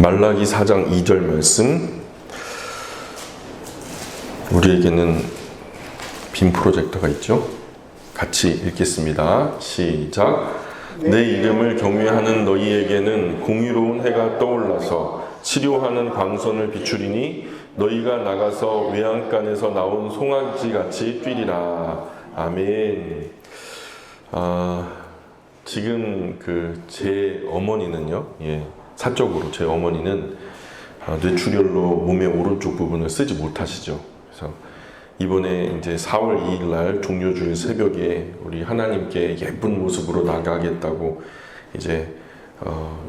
말라기 4장 2절 말씀, 우리에게는 빔 프로젝터가 있죠. 같이 읽겠습니다. 시작. 내 이름을 경외하는 너희에게는 공의로운 해가 떠올라서 치료하는 광선을 비추리니 너희가 나가서 외양간에서 나온 송아지같이 뛰리라. 아멘. 지금 제 어머니는요, 사적으로 제 어머니는 뇌출혈로 몸의 오른쪽 부분을 쓰지 못하시죠. 그래서 이번에 이제 4월 2일 날 종료주일 새벽에 우리 하나님께 예쁜 모습으로 나가겠다고 이제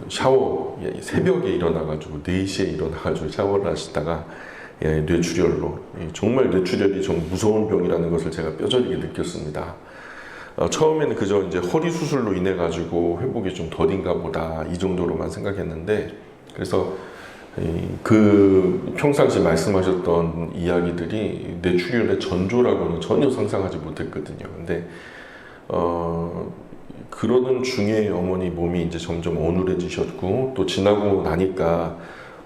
샤워 새벽에 일어나가지고 4시에 일어나가지고 샤워를 하시다가 뇌출혈로, 정말 뇌출혈이 좀 무서운 병이라는 것을 제가 뼈저리게 느꼈습니다. 처음에는 그저 이제 허리 수술로 인해 가지고 회복이 좀 더딘가 보다 이 정도로만 생각했는데, 그래서 그 평상시 말씀하셨던 이야기들이 뇌출혈의 전조라고는 전혀 상상하지 못했거든요. 근데 그러던 중에 어머니 몸이 이제 점점 어눌해지셨고, 또 지나고 나니까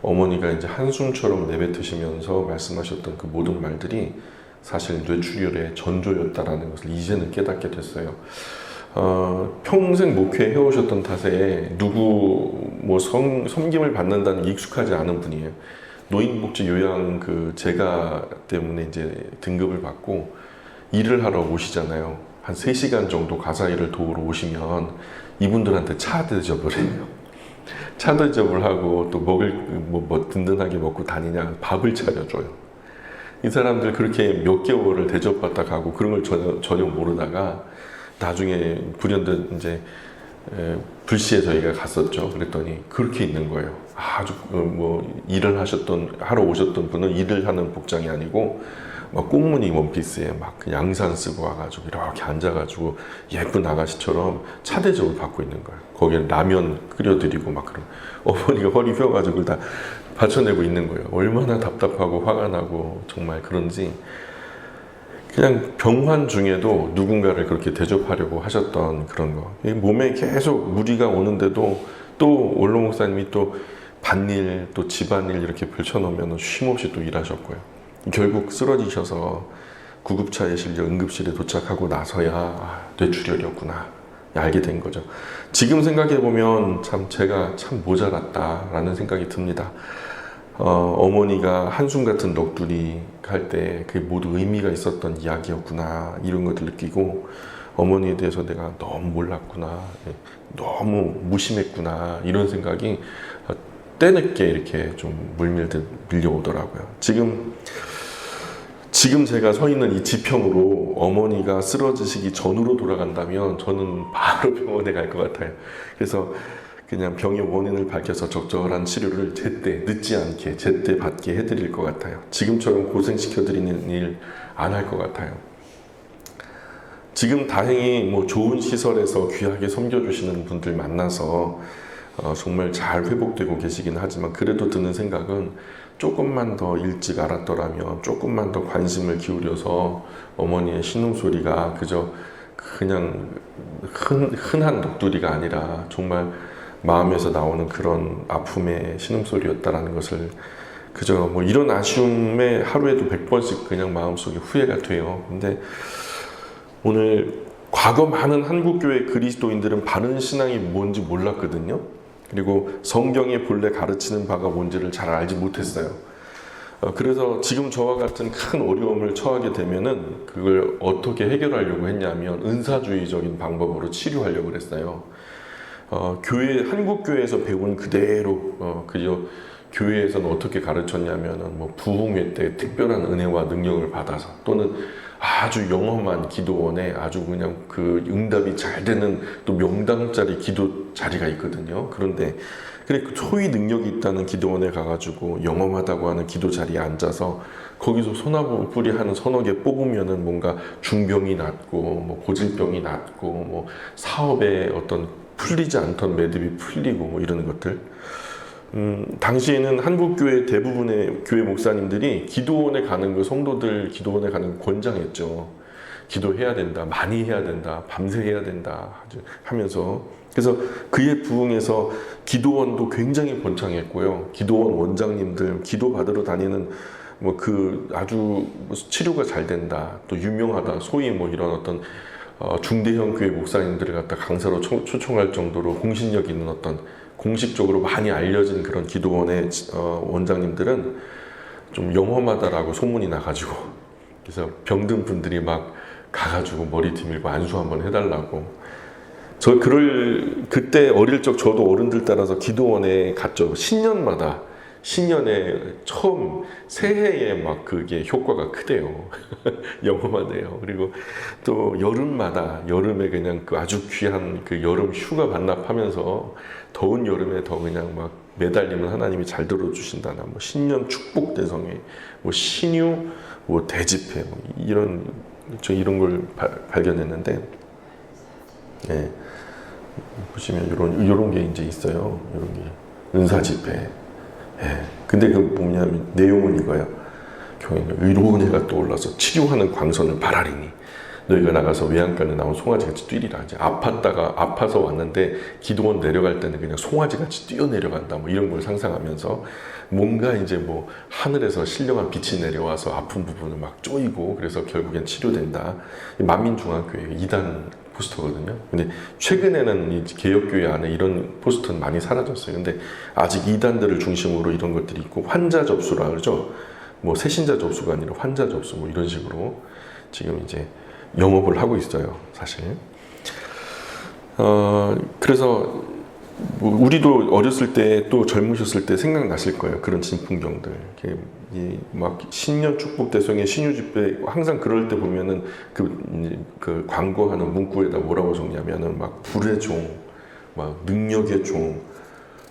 어머니가 이제 한숨처럼 내뱉으시면서 말씀하셨던 그 모든 말들이 사실 뇌출혈의 전조였다라는 것을 이제는 깨닫게 됐어요. 평생 목회해 오셨던 탓에 누구 섬김을 받는다는 게 익숙하지 않은 분이에요. 노인복지 요양 제가 때문에 이제 등급을 받고 일을 하러 오시잖아요. 한 3시간 정도 가사 일을 도우러 오시면 이분들한테 차 대접을 해요. 차 대접을 하고 또 먹을 뭐 든든하게 먹고 다니냐, 밥을 차려줘요. 이 사람들 그렇게 몇 개월을 대접받다 가고 그런 걸 전혀 모르다가 나중에 불현듯 이제 불시에 저희가 갔었죠. 그랬더니 그렇게 있는 거예요. 아주 일을 하러 오셨던 분은 일을 하는 복장이 아니고 막 꽃무늬 원피스에 막 양산 쓰고 와가지고 이렇게 앉아가지고 예쁜 아가씨처럼 차 대접을 받고 있는 거예요. 거기에 라면 끓여드리고 막 그런, 어머니가 허리 휘어가지고 다 받쳐내고 있는 거예요. 얼마나 답답하고 화가 나고 정말 그런지, 그냥 병환 중에도 누군가를 그렇게 대접하려고 하셨던 그런 거. 몸에 계속 무리가 오는데도 또 원로 목사님이 또 밭일 또 집안일 이렇게 펼쳐놓으면 쉼없이 또 일하셨고요. 결국 쓰러지셔서 구급차에 실려 응급실에 도착하고 나서야 뇌출혈이었구나 알게 된 거죠. 지금 생각해보면 제가 참 모자랐다라는 생각이 듭니다. 어머니가 한숨 같은 넋두리 할 때 그게 모두 의미가 있었던 이야기였구나, 이런 것을 느끼고 어머니에 대해서 내가 너무 몰랐구나, 너무 무심했구나, 이런 생각이 때늦게 이렇게 좀 물밀듯 밀려오더라고요. 지금 제가 서 있는 이 지평으로 어머니가 쓰러지시기 전으로 돌아간다면 저는 바로 병원에 갈 것 같아요. 그래서 그냥 병의 원인을 밝혀서 적절한 치료를 제때, 늦지 않게 제때 받게 해드릴 것 같아요. 지금처럼 고생시켜드리는 일 안 할 것 같아요. 지금 다행히 좋은 시설에서 귀하게 섬겨주시는 분들 만나서 정말 잘 회복되고 계시긴 하지만, 그래도 드는 생각은 조금만 더 일찍 알았더라면, 조금만 더 관심을 기울여서 어머니의 신음소리가 그냥 흔한 넋두리가 아니라 정말 마음에서 나오는 그런 아픔의 신음소리였다라는 것을, 이런 아쉬움에 하루에도 100번씩 그냥 마음속에 후회가 돼요. 근데 오늘 과거 많은 한국교회 그리스도인들은 바른 신앙이 뭔지 몰랐거든요. 그리고 성경의 본래 가르치는 바가 뭔지를 잘 알지 못했어요. 그래서 지금 저와 같은 큰 어려움을 처하게 되면은 그걸 어떻게 해결하려고 했냐면 은사주의적인 방법으로 치료하려고 그랬어요. 한국교회에서 배운 그대로, 교회에서는 어떻게 가르쳤냐면은 부흥회 때 특별한 은혜와 능력을 받아서, 또는 아주 영험한 기도원에 아주 그냥 응답이 잘 되는 또 명당짜리 기도 자리가 있거든요. 그런데 소위 능력이 있다는 기도원에 가가지고 영험하다고 하는 기도 자리에 앉아서 거기서 소나무 뿌리 한 서너 개 뽑으면은 뭔가 중병이 낫고 고질병이 낫고 사업에 어떤 풀리지 않던 매듭이 풀리고 이러는 것들. 당시에는 한국교회 대부분의 교회 목사님들이 기도원에 가는 성도들 기도원에 가는 거 권장했죠. 기도해야 된다, 많이 해야 된다, 밤새 해야 된다 하면서, 그래서 그에 부응해서 기도원도 굉장히 번창했고요. 기도원 원장님들 기도 받으러 다니는 뭐 그 아주 치료가 잘 된다, 또 유명하다, 소위 뭐 이런 어떤 중대형 교회 목사님들을 갖다 강사로 초청할 정도로 공신력 있는 어떤 공식적으로 많이 알려진 그런 기도원의 원장님들은 좀 영험하다라고 소문이 나가지고, 그래서 병든 분들이 막 가가지고 머리 뒤밀고 안수 한번 해달라고. 그때 어릴 적 저도 어른들 따라서 기도원에 갔죠. 신년에 처음 새해에 막 그게 효과가 크대요. 영험하대요. 그리고 또 여름에 그냥 그 아주 귀한 그 여름 휴가 반납하면서 더운 여름에 더 그냥 막 매달리면 하나님이 잘 들어주신다나, 뭐 신년 축복 대성회, 뭐 신유, 뭐 대집회, 뭐 이런 걸 발견했는데, 예. 보시면 이런 게 이제 있어요. 이런 게 은사 집회. 예. 근데 그 뭐냐면 내용은 이거야. 교회는 의로운 해가 떠올라서 치료하는 광선을 바라리니 너희가 나가서 외양간에 나온 송아지같이 뛰리라. 이제 아파서 왔는데 기도원 내려갈 때는 그냥 송아지같이 뛰어내려간다, 뭐 이런 걸 상상하면서 뭔가 이제 뭐 하늘에서 신령한 빛이 내려와서 아픈 부분을 막 쪼이고, 그래서 결국엔 치료된다. 만민중앙교회 2단 포스터거든요. 근데 최근에는 이 개혁교회 안에 이런 포스터는 많이 사라졌어요. 근데 아직 2단들을 중심으로 이런 것들이 있고, 환자 접수라 그러죠. 뭐 새신자 접수가 아니라 환자 접수, 뭐 이런 식으로 지금 이제 영업을 하고 있어요, 사실. 그래서 뭐 우리도 어렸을 때, 또 젊으셨을 때 생각나실 거예요. 그런 진풍경들. 막 신년 축복 대성회, 신유 집회, 항상 그럴 때 보면은 그 광고하는 문구에다 뭐라고 적냐면은 막 불의 종, 막 능력의 종,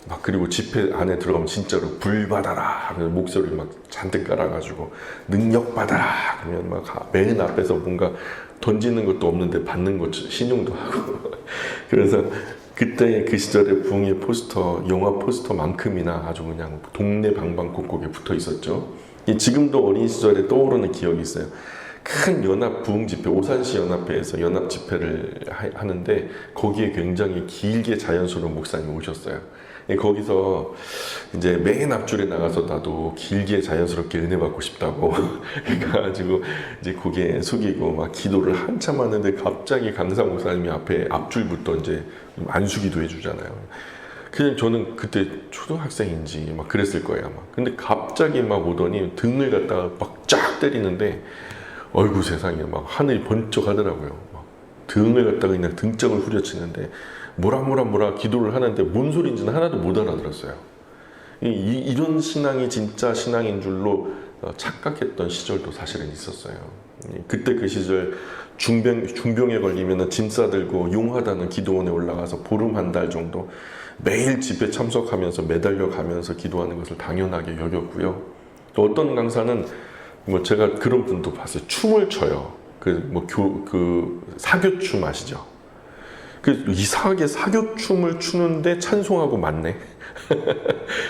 막 그리고 집회 안에 들어가면 진짜로 불 받아라 하면 목소리 막 잔뜩 깔아가지고 능력 받아라 그러면 막 맨 앞에서 뭔가 던지는 것도 없는데 받는 것 신용도 하고 그래서 그때 그 시절의 부흥의 포스터, 영화 포스터만큼이나 아주 그냥 동네 방방곡곡에 붙어 있었죠. 지금도 어린 시절에 떠오르는 기억이 있어요. 큰 연합 부흥 집회, 오산시 연합회에서 연합 집회를 하는데 거기에 굉장히 길게 자연스러운 목사님이 오셨어요. 거기서 이제 맨 앞줄에 나가서 나도 길게 자연스럽게 은혜 받고 싶다고 그래가지고 이제 고개 숙이고 막 기도를 한참 하는데 갑자기 강사 목사님이 앞에 앞줄부터 이제 안수기도 해주잖아요. 그냥 저는 그때 초등학생인지 막 그랬을 거예요 아마. 근데 갑자기 막 오더니 등을 갖다가 막 쫙 때리는데 어이구 세상에 막 하늘이 번쩍 하더라고요. 막 등을 갖다가 그냥 등짝을 후려치는데 뭐라 기도를 하는데 뭔 소리인지는 하나도 못 알아들었어요. 이런 신앙이 진짜 신앙인 줄로 착각했던 시절도 사실은 있었어요. 그때 그 시절 중병에 걸리면 짐 싸들고 용하다는 기도원에 올라가서 보름 한 달 정도 매일 집회 참석하면서 매달려 가면서 기도하는 것을 당연하게 여겼고요. 또 어떤 강사는 뭐 제가 그런 분도 봤어요. 춤을 춰요. 그 사교춤 아시죠? 이상하게 사교춤을 추는데 찬송하고 맞네.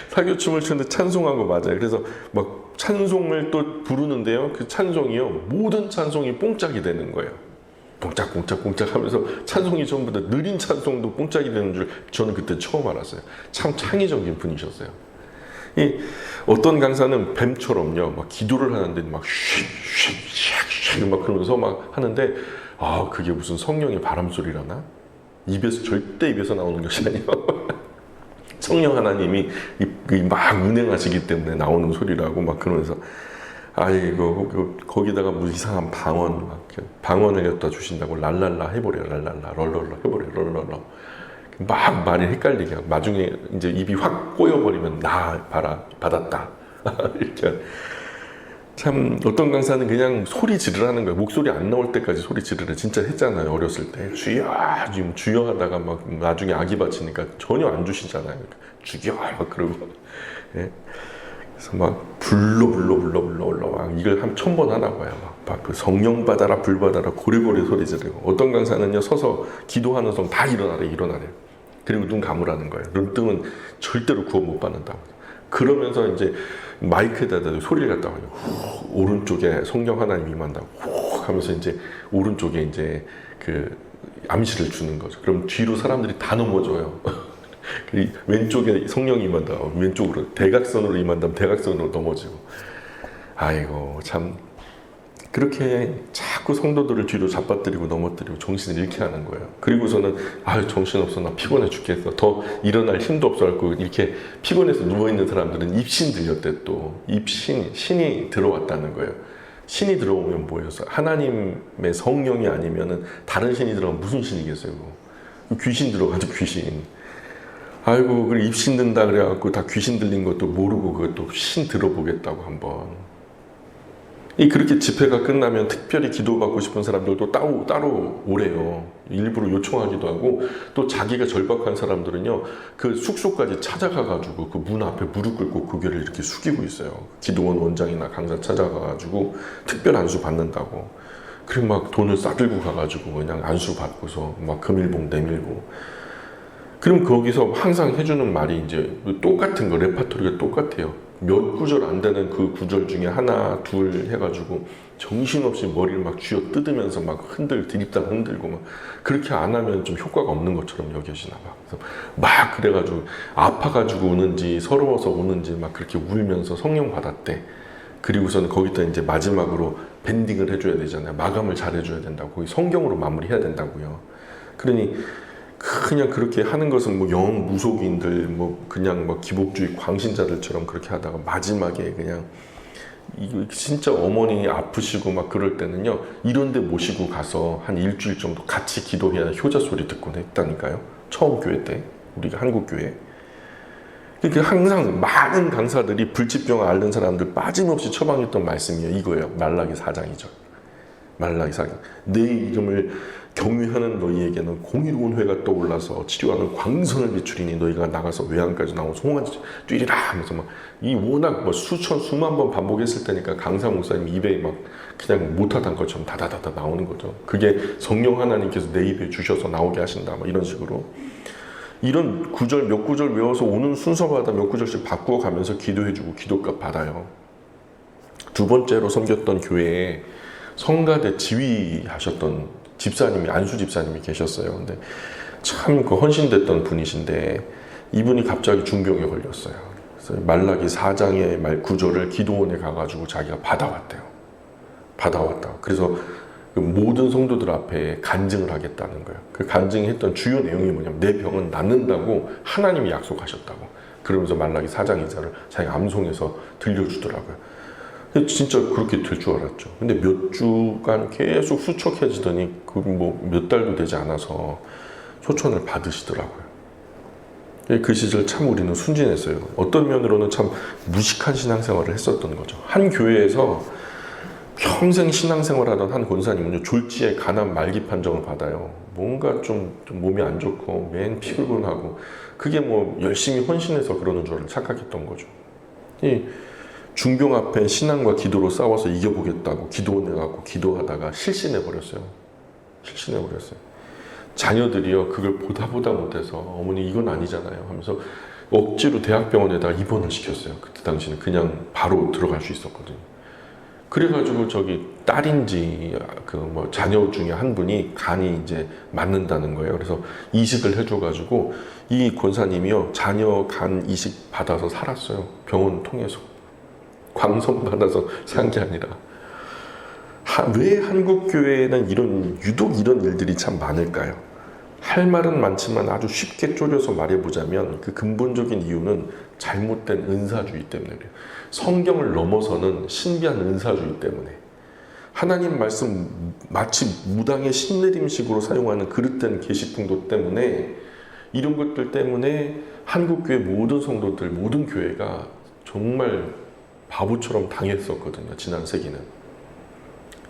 사교춤을 추는데 찬송하고 맞아요. 그래서 막 찬송을 또 부르는데요. 그 찬송이요. 모든 찬송이 뽕짝이 되는 거예요. 뽕짝 하면서 찬송이 전부 다 느린 찬송도 뽕짝이 되는 줄 저는 그때 처음 알았어요. 참 창의적인 분이셨어요. 어떤 강사는 뱀처럼요. 막 기도를 하는데 막 쉬쉬쉬 막 그러면서 막 하는데 그게 무슨 성령의 바람 소리라나? 절대 입에서 나오는 것이 아니에요. 성령 하나님이 막 운행하시기 때문에 나오는 소리라고 막 그러면서 아이고 거기다가 뭐 이상한 방언을 갖다 주신다고 랄랄라 해버려 랄랄라 럴럴러 해버려 럴럴러 막 말이 헷갈리게 하고 나중에 이제 입이 확 꼬여버리면 받았다 이렇게. 참 어떤 강사는 그냥 소리 지르라는 거예요. 목소리 안 나올 때까지 소리 지르래. 진짜 했잖아요. 어렸을 때 주여 하다가 막 나중에 아기 받치니까 전혀 안 주시잖아요. 주여 막 그러고. 예. 그래서 막 불러 막 이걸 한 1000번 하나 봐요. 막 그 성령 받아라 불 받아라 고래고래 소리 지르고. 어떤 강사는요 서서 기도하는 성 다 일어나래. 그리고 눈 감으라는 거예요. 눈 뜨면 절대로 구원 못 받는다고. 그러면서 이제 마이크에다 소리를 갖다가 오른쪽에 성령 하나님 임한다고 하면서 이제 오른쪽에 이제 그 암시를 주는 거죠. 그럼 뒤로 사람들이 다 넘어져요. 왼쪽에 성령이 임한다. 왼쪽으로 대각선으로 임한다면 대각선으로 넘어지고. 아이고 참 그렇게 자꾸 성도들을 뒤로 잡아뜨리고 넘어뜨리고 정신을 잃게 하는 거예요. 그리고서는 아유 정신없어 나 피곤해 죽겠어. 더 일어날 힘도 없어갖고 이렇게 피곤해서 누워있는 사람들은 입신 들렸대. 또 신이 들어왔다는 거예요. 신이 들어오면 뭐예요? 하나님의 성령이 아니면은 다른 신이 들어가면 무슨 신이겠어요? 귀신 들어가죠 귀신. 아이고 그래 입신 든다 그래갖고 다 귀신 들린 것도 모르고 그것도 신 들어보겠다고 한번. 그렇게 집회가 끝나면 특별히 기도받고 싶은 사람들도 따로 오래요. 일부러 요청하기도 하고 또 자기가 절박한 사람들은요 그 숙소까지 찾아가가지고 그 문 앞에 무릎 꿇고 고개를 이렇게 숙이고 있어요. 기도원 원장이나 강사 찾아가가지고 특별 안수 받는다고. 그리고 막 돈을 싸들고 가가지고 그냥 안수 받고서 막 금일봉 내밀고. 그럼 거기서 항상 해주는 말이 이제 똑같은 거 레파토리가 똑같아요. 몇 구절 안 되는 그 구절 중에 하나 둘 해가지고 정신없이 머리를 막 쥐어 뜯으면서 막 드립다 흔들고 막 그렇게 안 하면 좀 효과가 없는 것처럼 여겨지나 봐. 그래서 막 그래가지고 아파가지고 우는지 서러워서 우는지 막 그렇게 울면서 성령 받았대. 그리고서는 거기다 이제 마지막으로 밴딩을 해줘야 되잖아요. 마감을 잘 해줘야 된다고. 거기 성경으로 마무리해야 된다고요. 그러니 그냥 그렇게 하는 것은 뭐 영 무속인들 뭐 그냥 뭐 기복주의 광신자들처럼 그렇게 하다가 마지막에 그냥 진짜 어머니 아프시고 막 그럴 때는요 이런 데 모시고 가서 한 일주일 정도 같이 기도해야 효자 소리 듣곤 했다니까요. 처음 교회 때 우리가 한국 교회. 그러니까 항상 많은 강사들이 불치병 앓는 사람들 빠짐없이 처방했던 말씀이에요. 이거예요. 말라기 4장이죠. 말라기 4장. 내 이름을 경유하는 너희에게는 공의로운 회가 떠올라서 치료하는 광선을 비추리니 너희가 나가서 외양까지 나온 송아지 뛰리라 하면서 막 이 워낙 뭐 수만 번 반복했을 때니까 강사 목사님 입에 막 그냥 못하던 것처럼 다다다다 나오는 거죠. 그게 성령 하나님께서 내 입에 주셔서 나오게 하신다 막 이런 식으로. 이런 구절 몇 구절 외워서 오는 순서마다 몇 구절씩 바꾸어 가면서 기도해주고 기도값 받아요. 두 번째로 섬겼던 교회에 성가대 지휘하셨던 집사님이 안수 집사님이 계셨어요. 근데 참 그 헌신됐던 분이신데 이분이 갑자기 중병에 걸렸어요. 그래서 말라기 4장의 말 구절을 기도원에 가가지고 자기가 받아왔대요. 받아왔다. 그래서 그 모든 성도들 앞에 간증을 하겠다는 거예요. 그 간증했던 주요 내용이 뭐냐면 내 병은 낫는다고 하나님이 약속하셨다고. 그러면서 말라기 4장 인사를 자기가 암송해서 들려주더라고요. 진짜 그렇게 될 줄 알았죠. 근데 몇 주간 계속 수척해지더니 그 뭐 몇 달도 되지 않아서 효천을 받으시더라고요. 그 시절 참 우리는 순진했어요. 어떤 면으로는 참 무식한 신앙생활을 했었던 거죠. 한 교회에서 평생 신앙생활하던 한 권사님은요 졸지에 간암 말기 판정을 받아요. 뭔가 좀 몸이 안 좋고 맨 피곤하고 그게 뭐 열심히 헌신해서 그러는 줄 착각했던 거죠. 이 중병 앞에 신앙과 기도로 싸워서 이겨보겠다고 기도원에 가고 기도하다가 실신해버렸어요. 실신해버렸어요. 자녀들이요 그걸 보다 못해서 어머니 이건 아니잖아요 하면서 억지로 대학병원에다 입원을 시켰어요. 그때 당시는 그냥 바로 들어갈 수 있었거든요. 그래가지고 저기 딸인지 그 뭐 자녀 중에 한 분이 간이 이제 맞는다는 거예요. 그래서 이식을 해줘가지고 이 권사님이요 자녀 간 이식 받아서 살았어요. 병원 통해서. 광선 받아서 산 게 아니라. 왜 한국 교회에는 유독 이런 일들이 참 많을까요? 할 말은 많지만 아주 쉽게 쪼려서 말해보자면 그 근본적인 이유는 잘못된 은사주의 때문에 그래요. 성경을 넘어서는 신비한 은사주의 때문에. 하나님 말씀 마치 무당의 신내림식으로 사용하는 그릇된 계시풍도 때문에 이런 것들 때문에 한국교회 모든 성도들, 모든 교회가 정말 바보처럼 당했었거든요. 지난 세기는.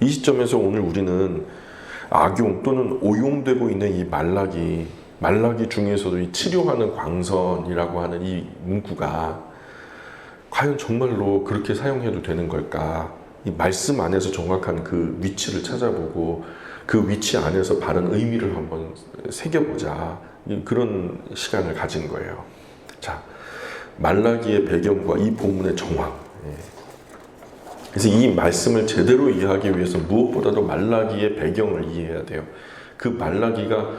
이 시점에서 오늘 우리는 악용 또는 오용되고 있는 이 말라기 중에서도 이 치료하는 광선이라고 하는 이 문구가 과연 정말로 그렇게 사용해도 되는 걸까? 이 말씀 안에서 정확한 그 위치를 찾아보고 그 위치 안에서 바른 의미를 한번 새겨보자. 그런 시간을 가진 거예요. 자, 말라기의 배경과 이 본문의 정황. 그래서 이 말씀을 제대로 이해하기 위해서 무엇보다도 말라기의 배경을 이해해야 돼요. 그 말라기가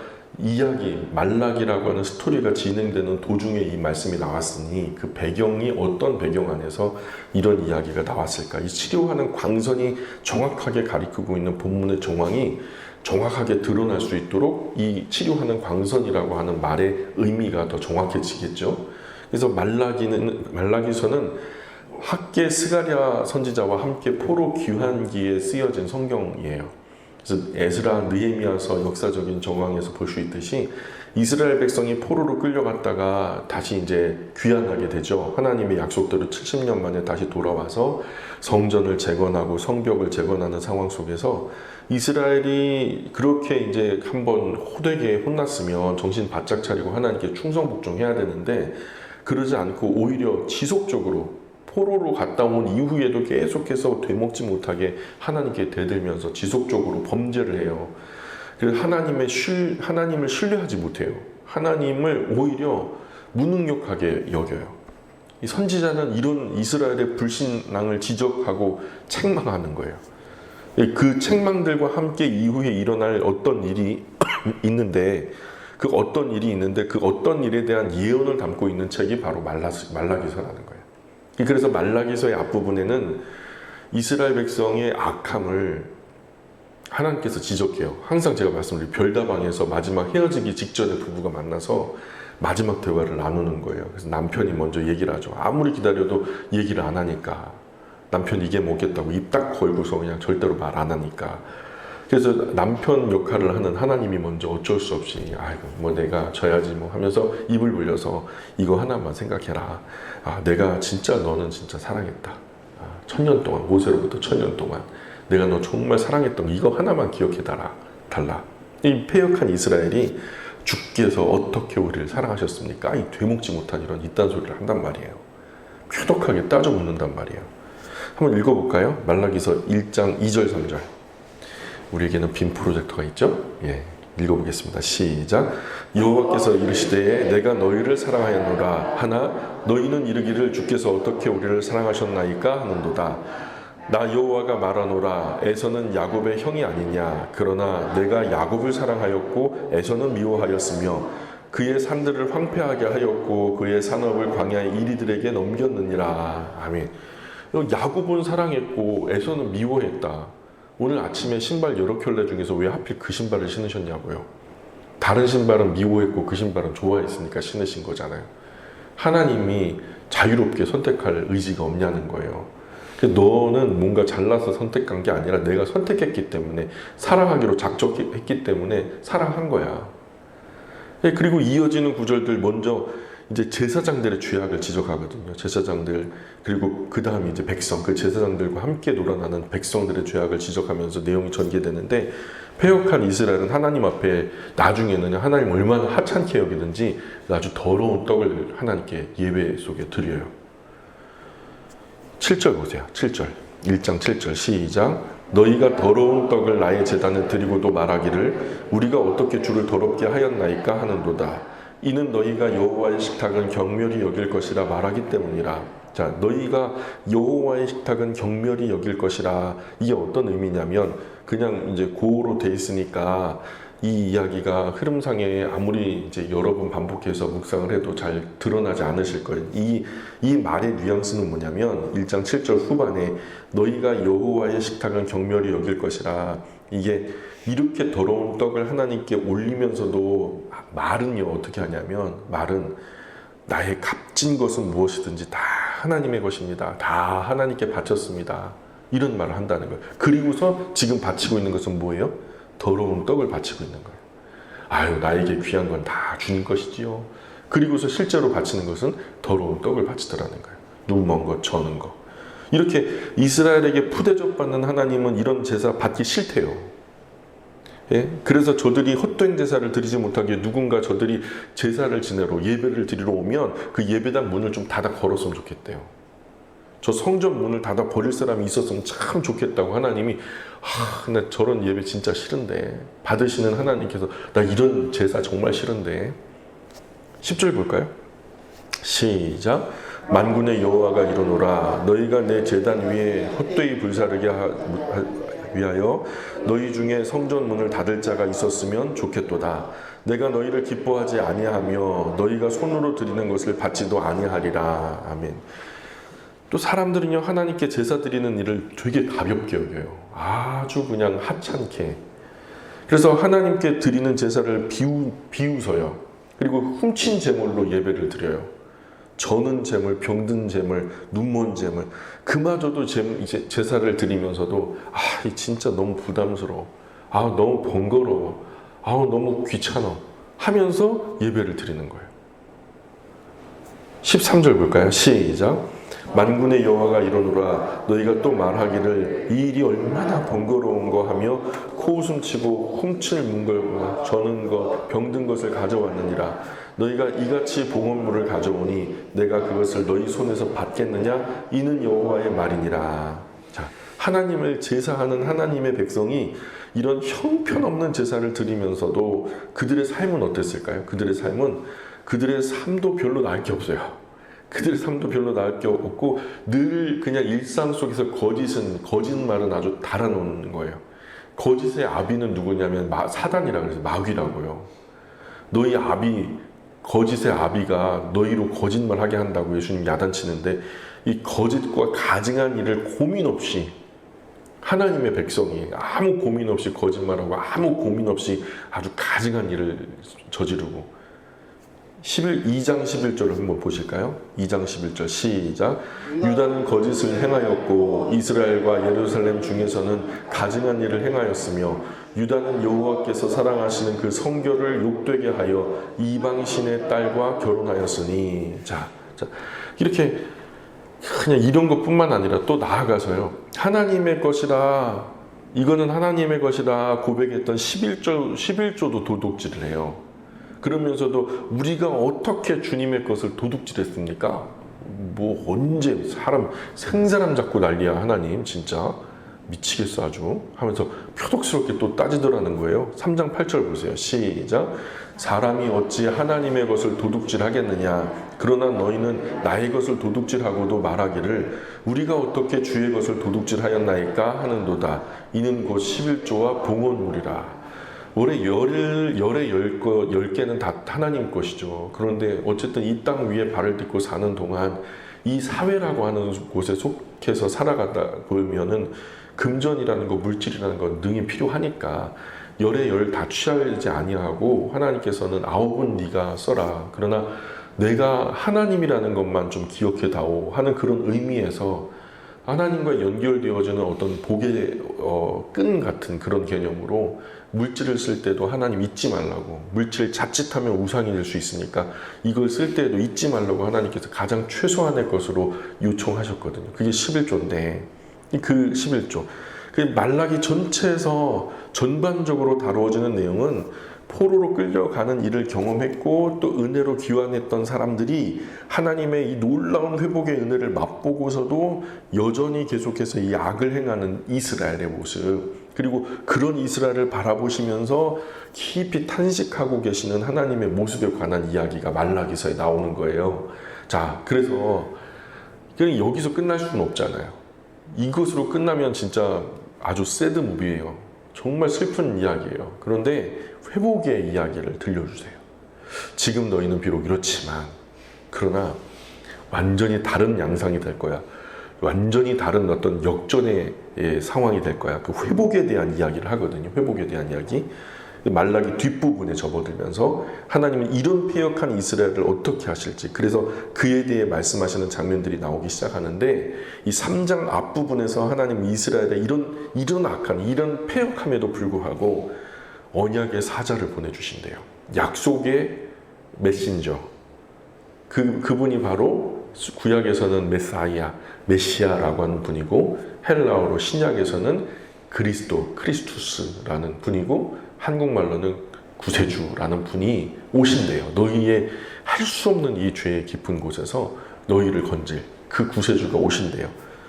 말라기라고 하는 스토리가 진행되는 도중에 이 말씀이 나왔으니 그 배경이 어떤 배경 안에서 이런 이야기가 나왔을까? 이 치료하는 광선이 정확하게 가리키고 있는 본문의 정황이 정확하게 드러날 수 있도록 이 치료하는 광선이라고 하는 말의 의미가 더 정확해지겠죠. 그래서 말라기서는 학계 스가랴 선지자와 함께 포로 귀환기에 쓰여진 성경이에요. 그래서 에스라, 느헤미야서 역사적인 정황에서 볼 수 있듯이 이스라엘 백성이 포로로 끌려갔다가 다시 이제 귀환하게 되죠. 하나님의 약속대로 70년 만에 다시 돌아와서 성전을 재건하고 성벽을 재건하는 상황 속에서 이스라엘이 그렇게 이제 한번 호되게 혼났으면 정신 바짝 차리고 하나님께 충성 복종해야 되는데 그러지 않고 오히려 지속적으로 포로로 갔다 온 이후에도 계속해서 되먹지 못하게 하나님께 대들면서 지속적으로 범죄를 해요. 그래서 하나님을 신뢰하지 못해요. 하나님을 오히려 무능력하게 여겨요. 이 선지자는 이런 이스라엘의 불신앙을 지적하고 책망하는 거예요. 그 책망들과 함께 이후에 일어날 어떤 일이 있는데 그 어떤 일에 대한 예언을 담고 있는 책이 바로 말라기서라는 거예요. 그래서 말라기서의 앞부분에는 이스라엘 백성의 악함을 하나님께서 지적해요. 항상 제가 말씀드린 별다방에서 마지막 헤어지기 직전에 부부가 만나서 마지막 대화를 나누는 거예요. 그래서 남편이 먼저 얘기를 하죠. 아무리 기다려도 얘기를 안 하니까. 남편 이게 뭐겠다고 입 딱 걸고서 그냥 절대로 말 안 하니까. 그래서 남편 역할을 하는 하나님이 먼저 어쩔 수 없이 아이고 뭐 내가 져야지 뭐 하면서 입을 벌려서 이거 하나만 생각해라. 너는 진짜 사랑했다. 1000년 동안 모세로부터 1000년 동안 내가 너 정말 사랑했던 거 이거 하나만 기억해달라. 이 패역한 이스라엘이 주께서 어떻게 우리를 사랑하셨습니까? 이 되먹지 못한 이런 이딴 소리를 한단 말이에요. 쾌독하게 따져 묻는단 말이에요. 한번 읽어볼까요? 말라기서 1장 2절 3절. 우리에게는 빔 프로젝터가 있죠? 예, 읽어보겠습니다. 시작. 여호와께서 이르시되 내가 너희를 사랑하였노라 하나 너희는 이르기를 주께서 어떻게 우리를 사랑하셨나이까 하는도다. 나 여호와가 말하노라 에서는 야곱의 형이 아니냐. 그러나 내가 야곱을 사랑하였고 에서는 미워하였으며 그의 산들을 황폐하게 하였고 그의 산업을 광야의 이리들에게 넘겼느니라. 아멘. 야곱은 사랑했고 에서는 미워했다. 오늘 아침에 신발 여러 켤레 중에서 왜 하필 그 신발을 신으셨냐고요. 다른 신발은 미워했고 그 신발은 좋아했으니까 신으신 거잖아요. 하나님이 자유롭게 선택할 의지가 없냐는 거예요. 너는 뭔가 잘나서 선택한 게 아니라 내가 선택했기 때문에 사랑하기로 작정했기 때문에 사랑한 거야. 그리고 이어지는 구절들 먼저 이제 제사장들의 죄악을 지적하거든요. 제사장들 그리고 그 다음에 이제 백성 그 제사장들과 함께 놀아나는 백성들의 죄악을 지적하면서 내용이 전개되는데 패역한 이스라엘은 하나님 앞에 나중에는 하나님 얼마나 하찮게 여기든지 아주 더러운 떡을 하나님께 예배 속에 드려요. 7절 보세요. 7절 1장 7절 시작. 너희가 더러운 떡을 나의 제단에 드리고도 말하기를 우리가 어떻게 주를 더럽게 하였나이까 하는도다. 이는 너희가 여호와의 식탁은 경멸히 여길 것이라 말하기 때문이라. 자, 너희가 여호와의 식탁은 경멸히 여길 것이라. 이게 어떤 의미냐면 그냥 이제 고어로 돼 있으니까 이 이야기가 흐름상에 아무리 이제 여러 번 반복해서 묵상을 해도 잘 드러나지 않으실 거예요. 이 말의 뉘앙스는 뭐냐면 1장 7절 후반에 너희가 여호와의 식탁은 경멸히 여길 것이라. 이게 이렇게 더러운 떡을 하나님께 올리면서도 말은요 어떻게 하냐면 말은 나의 값진 것은 무엇이든지 다 하나님의 것입니다. 다 하나님께 바쳤습니다. 이런 말을 한다는 거예요. 그리고서 지금 바치고 있는 것은 뭐예요? 더러운 떡을 바치고 있는 거예요. 아유 나에게 귀한 건 다 주님 것이지요. 그리고서 실제로 바치는 것은 더러운 떡을 바치더라는 거예요. 눈먼 것, 저는 것. 이렇게 이스라엘에게 푸대접 받는 하나님은 이런 제사 받기 싫대요. 예? 그래서 저들이 헛된 제사를 드리지 못하게 누군가 저들이 제사를 지내러 예배를 드리러 오면 그 예배당 문을 좀 닫아 걸었으면 좋겠대요. 저 성전 문을 닫아 버릴 사람이 있었으면 참 좋겠다고 하나님이 나 저런 예배 진짜 싫은데 받으시는 하나님께서 나 이런 제사 정말 싫은데 10절 볼까요? 시작. 만군의 여호와가 이르노라 너희가 내 제단 위에 헛되이 불사르게 위하여 너희 중에 성전 문을 닫을 자가 있었으면 좋겠도다. 내가 너희를 기뻐하지 아니하며 너희가 손으로 드리는 것을 받지도 아니하리라. 아멘. 또 사람들은요 하나님께 제사 드리는 일을 되게 가볍게 여겨요. 아주 그냥 하찮게. 그래서 하나님께 드리는 제사를 비웃어요. 그리고 훔친 제물로 예배를 드려요. 저는 제물, 병든 제물, 눈먼 제물, 그마저도 이제 제사를 드리면서도 진짜 너무 부담스러워, 너무 번거로워, 너무 귀찮아 하면서 예배를 드리는 거예요. 13절 볼까요? 시작. 만군의 여호와가 이르노라 너희가 또 말하기를 이 일이 얼마나 번거로운 거 하며 코웃음치고 훔칠 문걸과 저는 것 병든 것을 가져왔느니라. 너희가 이같이 봉헌물을 가져오니 내가 그것을 너희 손에서 받겠느냐? 이는 여호와의 말이니라. 자, 하나님을 제사하는 하나님의 백성이 이런 형편없는 제사를 드리면서도 그들의 삶은 어땠을까요? 그들의 삶도 별로 나을 게 없어요. 그들의 삶도 별로 나을 게 없고 늘 그냥 일상 속에서 거짓말은 아주 달아놓는 거예요. 거짓의 아비는 누구냐면 사단이라 그래서 마귀라고요. 거짓의 아비가 너희로 거짓말하게 한다고 예수님 야단치는데 이 거짓과 가증한 일을 고민 없이 하나님의 백성이 아무 고민 없이 거짓말하고 아무 고민 없이 아주 가증한 일을 저지르고 2장 11절을 한번 보실까요? 2장 11절 시작. 유다는 거짓을 행하였고 이스라엘과 예루살렘 중에서는 가증한 일을 행하였으며 유다는 여호와께서 사랑하시는 그 성결을 욕되게 하여 이방신의 딸과 결혼하였으니. 자, 이렇게 그냥 이런 것뿐만 아니라 또 나아가서요. 하나님의 것이라, 이거는 하나님의 것이라 고백했던 11조도 도둑질을 해요. 그러면서도 우리가 어떻게 주님의 것을 도둑질했습니까? 언제 생사람 잡고 난리야 하나님 진짜 미치겠어 아주 하면서 표독스럽게 또 따지더라는 거예요. 3장 8절 보세요. 시작. 사람이 어찌 하나님의 것을 도둑질하겠느냐? 그러나 너희는 나의 것을 도둑질하고도 말하기를 우리가 어떻게 주의 것을 도둑질하였나이까 하는도다. 이는 곧 11조와 봉헌물이라. 올해 열의 10개는 다 하나님 것이죠. 그런데 어쨌든 이 땅 위에 발을 딛고 사는 동안 이 사회라고 하는 곳에 속해서 살아가다 보면은 금전이라는 거, 물질이라는 건 능히 필요하니까 열의 열 다 취하지 아니하고 하나님께서는 9은 네가 써라. 그러나 내가 하나님이라는 것만 좀 기억해다오 하는 그런 의미에서 하나님과 연결되어지는 어떤 복의 끈 같은 그런 개념으로 물질을 쓸 때도 하나님 잊지 말라고, 물질 자칫하면 우상이 될 수 있으니까 이걸 쓸 때도 잊지 말라고 하나님께서 가장 최소한의 것으로 요청하셨거든요. 그게 11조인데 그 11조 그 말라기 전체에서 전반적으로 다루어지는 내용은 포로로 끌려가는 일을 경험했고 또 은혜로 귀환했던 사람들이 하나님의 이 놀라운 회복의 은혜를 맛보고서도 여전히 계속해서 이 악을 행하는 이스라엘의 모습, 그리고 그런 이스라엘을 바라보시면서 깊이 탄식하고 계시는 하나님의 모습에 관한 이야기가 말라기서에 나오는 거예요. 자, 그래서 여기서 끝날 수는 없잖아요. 이것으로 끝나면 진짜 아주 새드 무비예요. 정말 슬픈 이야기예요. 그런데 회복의 이야기를 들려주세요. 지금 너희는 비록 이렇지만 그러나 완전히 다른 양상이 될 거야. 완전히 다른 어떤 역전의 상황이 될 거야. 그 회복에 대한 이야기를 하거든요. 회복에 대한 이야기. 말라기 뒷부분에 접어들면서 하나님은 이런 패역한 이스라엘을 어떻게 하실지, 그래서 그에 대해 말씀하시는 장면들이 나오기 시작하는데 이 3장 앞부분에서 하나님 이스라엘의 이런 악한, 이런 패역함에도 불구하고 언약의 사자를 보내주신대요. 약속의 메신저. 그분이 바로 구약에서는 메시아라고 하는 분이고 헬라어로 신약에서는 크리스투스라는 분이고 한국말로는 구세주라는 분이 오신대요. 너희의 할 수 없는 이 죄의 깊은 곳에서 너희를 건질 그 구세주가 오신대요.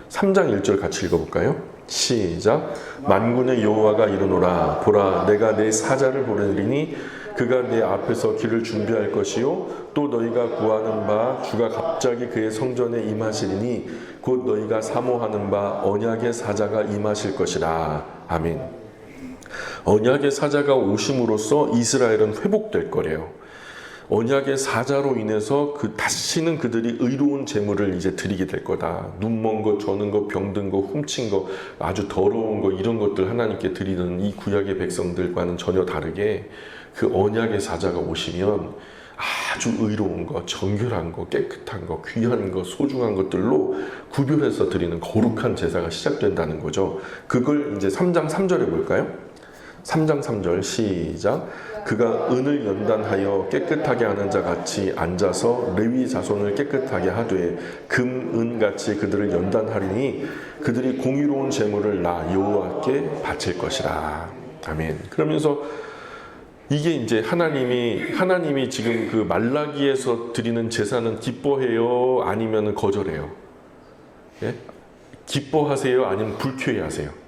3장 1절 같이 읽어볼까요? 시작. 만군의 여호와가 이르노라 보라 내가 내 사자를 보내리니 그가 내 앞에서 길을 준비할 것이요 또 너희가 구하는 바 주가 갑자기 그의 성전에 임하시리니 곧 너희가 사모하는 바 언약의 사자가 임하실 것이라. 아멘. 언약의 사자가 오심으로써 이스라엘은 회복될 거래요. 언약의 사자로 인해서 다시는 그들이 의로운 제물을 이제 드리게 될 거다. 눈먼 거, 저는 거, 병든 거, 훔친 거, 아주 더러운 거, 이런 것들 하나님께 드리는 이 구약의 백성들과는 전혀 다르게 그 언약의 사자가 오시면 아주 의로운 거, 정결한 거, 깨끗한 거, 귀한 거, 소중한 것들로 구별해서 드리는 거룩한 제사가 시작된다는 거죠. 그걸 이제 3장 3절에 볼까요? 3장 3절 시작. 그가 은을 연단하여 깨끗하게 하는 자 같이 앉아서 레위 자손을 깨끗하게 하되 금, 은같이 그들을 연단하리니 그들이 공의로운 제물을 나 여호와께 바칠 것이라. 아멘. 그러면서 이게 이제 하나님이 지금 그 말라기에서 드리는 제사는 기뻐해요? 아니면 거절해요? 예? 기뻐하세요? 아니면 불쾌해하세요?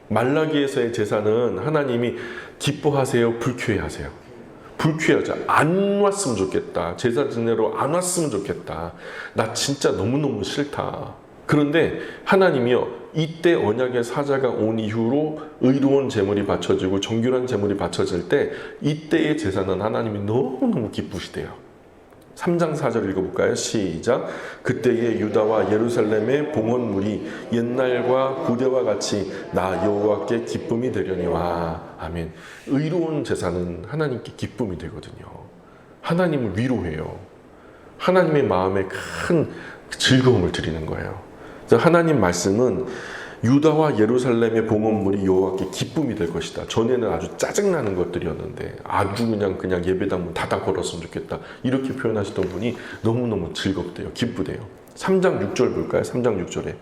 말라기에서의 제사는 하나님이 기뻐하세요? 불쾌해하세요? 불쾌하죠. 안 왔으면 좋겠다. 제사 지내러 안 왔으면 좋겠다. 나 진짜 너무너무 싫다. 그런데 하나님이요, 이때 언약의 사자가 온 이후로 의로운 제물이 바쳐지고 정결한 제물이 바쳐질 때 이때의 제사는 하나님이 너무너무 기쁘시대요. 3장 4절 읽어볼까요? 시작. 그때의 유다와 예루살렘의 봉헌물이 옛날과 고대와 같이 나 여호와께 기쁨이 되려니와. 아멘. 의로운 제사는 하나님께 기쁨이 되거든요. 하나님을 위로해요. 하나님의 마음에 큰 즐거움을 드리는 거예요. 그래서 하나님 말씀은 유다와 예루살렘의 봉헌물이 여호와께 기쁨이 될 것이다. 전에는 아주 짜증나는 것들이었는데 아주 그냥 예배당 닫아 걸었으면 좋겠다. 이렇게 표현하시던 분이 너무너무 즐겁대요. 기쁘대요. 3장 6절 볼까요? 3장 6절에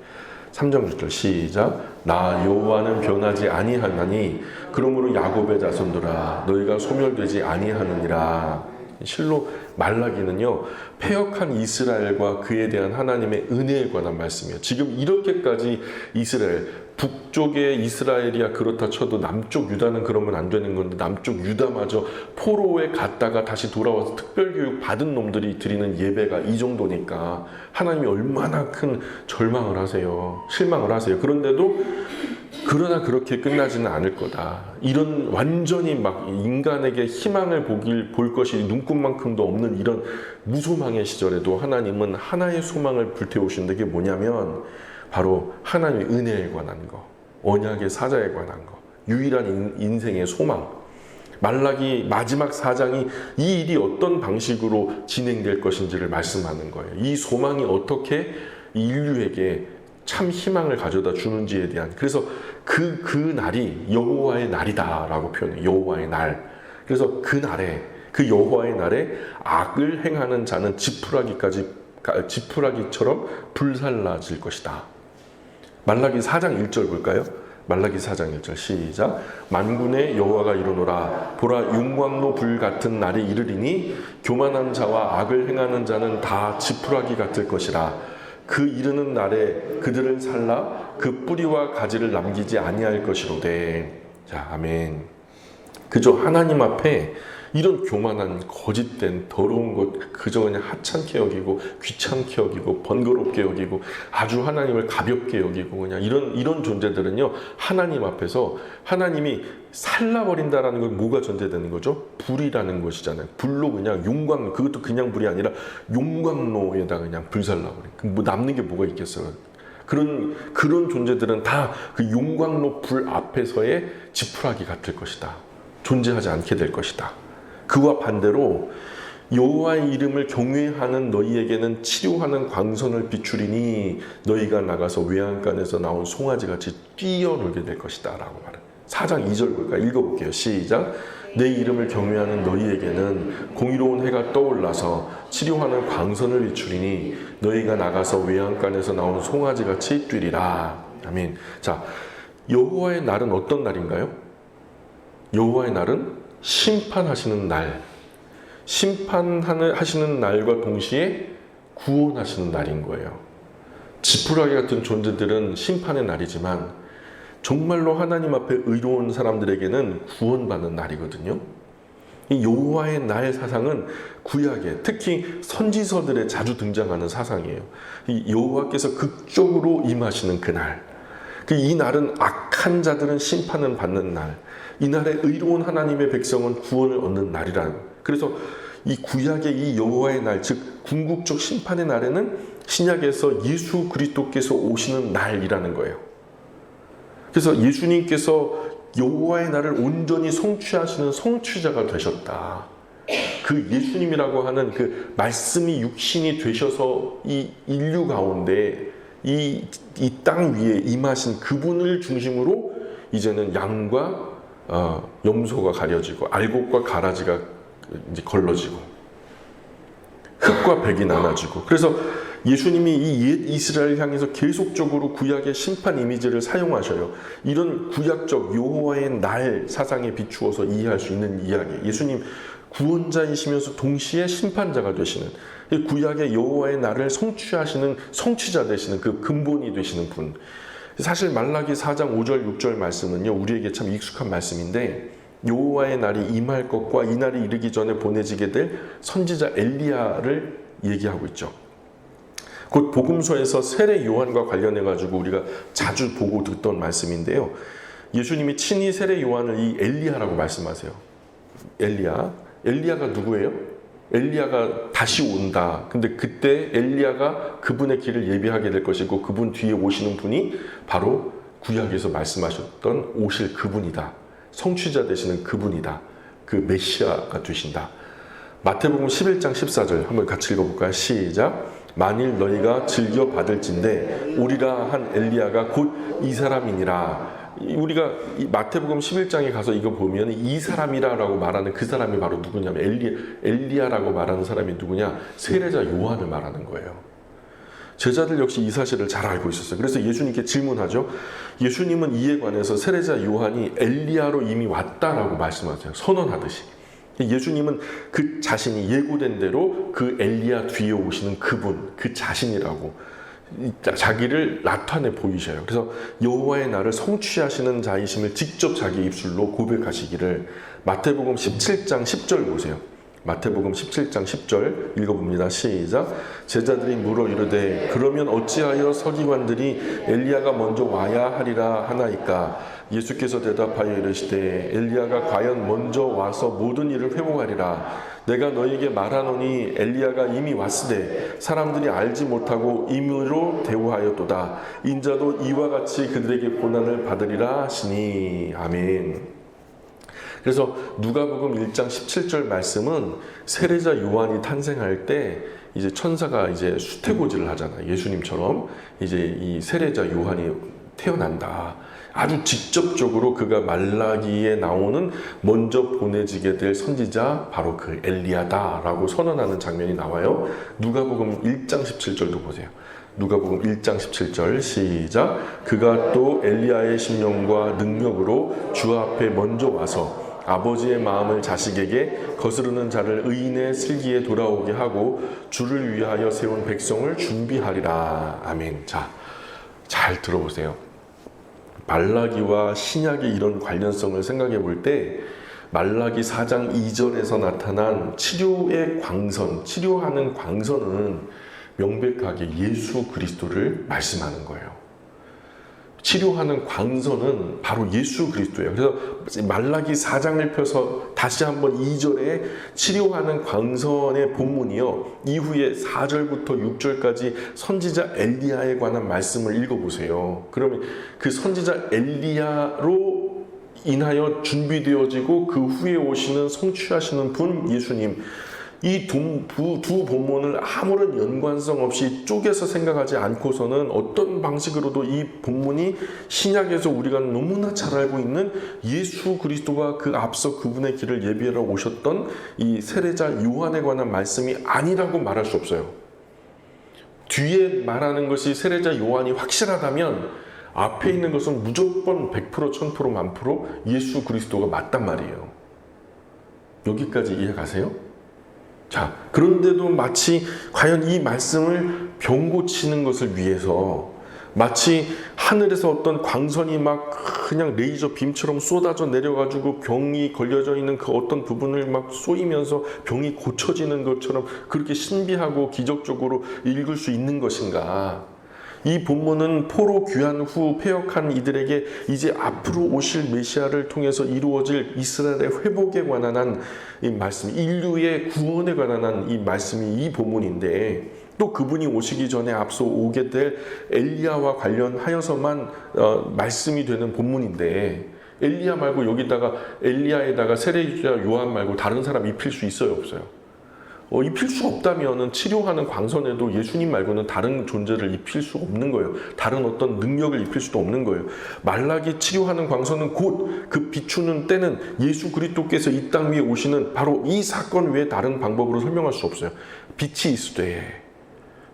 3장 6절 시작. 나 여호와는 변하지 아니하나니 그러므로 야곱의 자손들아 너희가 소멸되지 아니하느니라. 실로 말라기는요, 패역한 이스라엘과 그에 대한 하나님의 은혜에 관한 말씀이에요. 지금 이렇게까지 이스라엘, 북쪽의 이스라엘이야 그렇다 쳐도 남쪽 유다는 그러면 안 되는 건데 남쪽 유다마저 포로에 갔다가 다시 돌아와서 특별교육 받은 놈들이 드리는 예배가 이 정도니까 하나님이 얼마나 큰 절망을 하세요. 실망을 하세요. 그런데도 그러나 그렇게 끝나지는 않을 거다. 이런 완전히 막 인간에게 희망을 볼 것이 눈꽃만큼도 없는 이런 무소망의 시절에도 하나님은 하나의 소망을 불태우시는데 그게 뭐냐면 바로 하나님의 은혜에 관한 거, 언약의 사자에 관한 거, 유일한 인생의 소망. 말라기 마지막 4장이 이 일이 어떤 방식으로 진행될 것인지를 말씀하는 거예요. 이 소망이 어떻게 인류에게 참 희망을 가져다 주는지에 대한, 그래서 그 날이 여호와의 날이다라고 표현해요. 여호와의 날. 그래서 그 날에, 그 여호와의 날에 악을 행하는 자는 지푸라기처럼 불살라질 것이다. 말라기 4장 1절 볼까요? 말라기 4장 1절 시작. 만군의 여호와가 이르노라 보라 윤광로 불 같은 날이 이르리니 교만한 자와 악을 행하는 자는 다 지푸라기 같을 것이라. 그 이르는 날에 그들을 살라 그 뿌리와 가지를 남기지 아니할 것이로되. 자, 아멘. 그저 하나님 앞에 이런 교만한 거짓된 더러운 것 그저 그냥 하찮게 여기고 귀찮게 여기고 번거롭게 여기고 아주 하나님을 가볍게 여기고 그냥 이런 존재들은요, 하나님 앞에서 하나님이 살라버린다라는 건 뭐가 전제되는 거죠? 불이라는 것이잖아요. 불로 그냥 용광로, 그것도 그냥 불이 아니라 용광로에다가 그냥 불살라버린. 뭐 남는 게 뭐가 있겠어요? 그런 존재들은 다 그 용광로 불 앞에서의 지푸라기 같을 것이다. 존재하지 않게 될 것이다. 그와 반대로 여호와의 이름을 경외하는 너희에게는 치료하는 광선을 비추리니 너희가 나가서 외양간에서 나온 송아지같이 뛰어놀게 될 것이다 라고 말해요. 4장 2절 볼까? 읽어볼게요. 시작. 내 이름을 경외하는 너희에게는 공의로운 해가 떠올라서 치료하는 광선을 비추리니 너희가 나가서 외양간에서 나온 송아지같이 뛰리라. 아멘. 자, 여호와의 날은 어떤 날인가요? 여호와의 날은 심판하시는 날, 심판하시는 날과 동시에 구원하시는 날인 거예요. 지푸라기 같은 존재들은 심판의 날이지만 정말로 하나님 앞에 의로운 사람들에게는 구원받는 날이거든요. 이 여호와의 날 사상은 구약에 특히 선지서들에 자주 등장하는 사상이에요. 이 여호와께서 극적으로 임하시는 그날, 이 날은 악한 자들은 심판을 받는 날, 이 날에 의로운 하나님의 백성은 구원을 얻는 날이라는. 그래서 이 구약의 이 여호와의 날, 즉 궁극적 심판의 날에는 신약에서 예수 그리스도께서 오시는 날이라는 거예요. 그래서 예수님께서 여호와의 날을 온전히 성취하시는 성취자가 되셨다. 그 예수님이라고 하는 그 말씀이 육신이 되셔서 이 인류 가운데 이 땅 위에 임하신 그분을 중심으로 이제는 양과 염소가 가려지고 알곡과 가라지가 이제 걸러지고 흙과 백이 나눠지고. 그래서 예수님이 이 옛 이스라엘 향해서 계속적으로 구약의 심판 이미지를 사용하셔요. 이런 구약적 여호와의 날 사상에 비추어서 이해할 수 있는 이야기. 예수님 구원자이시면서 동시에 심판자가 되시는, 구약의 여호와의 날을 성취하시는 성취자 되시는 그 근본이 되시는 분. 사실 말라기 4장 5절 6절 말씀은요, 우리에게 참 익숙한 말씀인데, 여호와의 날이 임할 것과 이 날이 이르기 전에 보내지게 될 선지자 엘리야를 얘기하고 있죠. 곧 복음서에서 세례 요한과 관련해 가지고 우리가 자주 보고 듣던 말씀인데요. 예수님이 친히 세례 요한을 이 엘리야라고 말씀하세요. 엘리야가 누구예요? 엘리야가 다시 온다. 근데 그때 엘리야가 그분의 길을 예비하게 될 것이고, 그분 뒤에 오시는 분이 바로 구약에서 말씀하셨던 오실 그분이다. 성취자 되시는 그분이다. 그 메시아가 되신다. 마태복음 11장 14절 한번 같이 읽어볼까요? 시작. 만일 너희가 즐겨 받을진대 오리라 한 엘리야가 곧 이 사람이니라. 우리가 이 마태복음 11장에 가서 이거 보면 이 사람이라고 말하는 그 사람이 바로 누구냐면 엘리야라고 말하는 사람이 누구냐? 세례자 요한을 말하는 거예요. 제자들 역시 이 사실을 잘 알고 있었어요. 그래서 예수님께 질문하죠. 예수님은 이에 관해서 세례자 요한이 엘리야로 이미 왔다라고 말씀하세요. 선언하듯이. 예수님은 그 자신이 예고된 대로 그 엘리야 뒤에 오시는 그분, 그 자신이라고 자기를 나타내 보이셔요. 그래서 여호와의 날을 성취하시는 자이심을 직접 자기 입술로 고백하시기를. 마태복음 17장 10절 보세요. 마태복음 17장 10절 읽어봅니다. 시작. 제자들이 물어 이르되 그러면 어찌하여 서기관들이 엘리야가 먼저 와야 하리라 하나이까? 예수께서 대답하여 이르시되 엘리야가 과연 먼저 와서 모든 일을 회복하리라. 내가 너희에게 말하노니 엘리야가 이미 왔으되 사람들이 알지 못하고 임의로 대우하였도다. 인자도 이와 같이 그들에게 고난을 받으리라 하시니. 아멘. 그래서 누가복음 1장 17절 말씀은 세례자 요한이 탄생할 때 이제 천사가 이제 수태고지를 하잖아요. 예수님처럼 이제 이 세례자 요한이 태어난다. 아주 직접적으로 그가 말라기에 나오는 먼저 보내지게 될 선지자 바로 그 엘리야다라고 선언하는 장면이 나와요. 누가복음 1장 17절도 보세요. 누가복음 1장 17절 시작. 그가 또 엘리야의 심령과 능력으로 주 앞에 먼저 와서 아버지의 마음을 자식에게 거스르는 자를 의인의 슬기에 돌아오게 하고 주를 위하여 세운 백성을 준비하리라. 아멘. 자, 잘 들어보세요. 말라기와 신약의 이런 관련성을 생각해 볼 때 말라기 4장 2절에서 나타난 치료의 광선, 치료하는 광선은 명백하게 예수 그리스도를 말씀하는 거예요. 치료하는 광선은 바로 예수 그리스도예요. 그래서 말라기 4장을 펴서 다시 한번 2절에 치료하는 광선의 본문이요. 이후에 4절부터 6절까지 선지자 엘리야에 관한 말씀을 읽어보세요. 그러면 그 선지자 엘리야로 인하여 준비되어지고 그 후에 오시는 성취하시는 분 예수님, 이 두 본문을 아무런 연관성 없이 쪼개서 생각하지 않고서는 어떤 방식으로도 이 본문이 신약에서 우리가 너무나 잘 알고 있는 예수 그리스도가 그 앞서 그분의 길을 예비하러 오셨던 이 세례자 요한에 관한 말씀이 아니라고 말할 수 없어요. 뒤에 말하는 것이 세례자 요한이 확실하다면 앞에 있는 것은 무조건 100%, 1000%, 1000% 예수 그리스도가 맞단 말이에요. 여기까지 이해가세요? 자, 그런데도 마치 과연 이 말씀을 병 고치는 것을 위해서 마치 하늘에서 어떤 광선이 막 그냥 레이저 빔처럼 쏟아져 내려가지고 병이 걸려져 있는 그 어떤 부분을 막 쏘이면서 병이 고쳐지는 것처럼 그렇게 신비하고 기적적으로 읽을 수 있는 것인가? 이 본문은 포로 귀환 후 패역한 이들에게 이제 앞으로 오실 메시아를 통해서 이루어질 이스라엘의 회복에 관한 이 말씀, 인류의 구원에 관한 이 말씀이 이 본문인데, 또 그분이 오시기 전에 앞서 오게 될 엘리야와 관련하여서만 말씀이 되는 본문인데, 엘리야 말고 여기다가 엘리야에다가 세례주자 요한 말고 다른 사람 입힐 수 있어요, 없어요? 입힐 수 없다면은 치료하는 광선에도 예수님 말고는 다른 존재를 입힐 수 없는 거예요. 다른 어떤 능력을 입힐 수도 없는 거예요. 말라기 치료하는 광선은 곧 그 비추는 때는 예수 그리스도께서 이 땅 위에 오시는 바로 이 사건 외에 다른 방법으로 설명할 수 없어요. 빛이 있으되,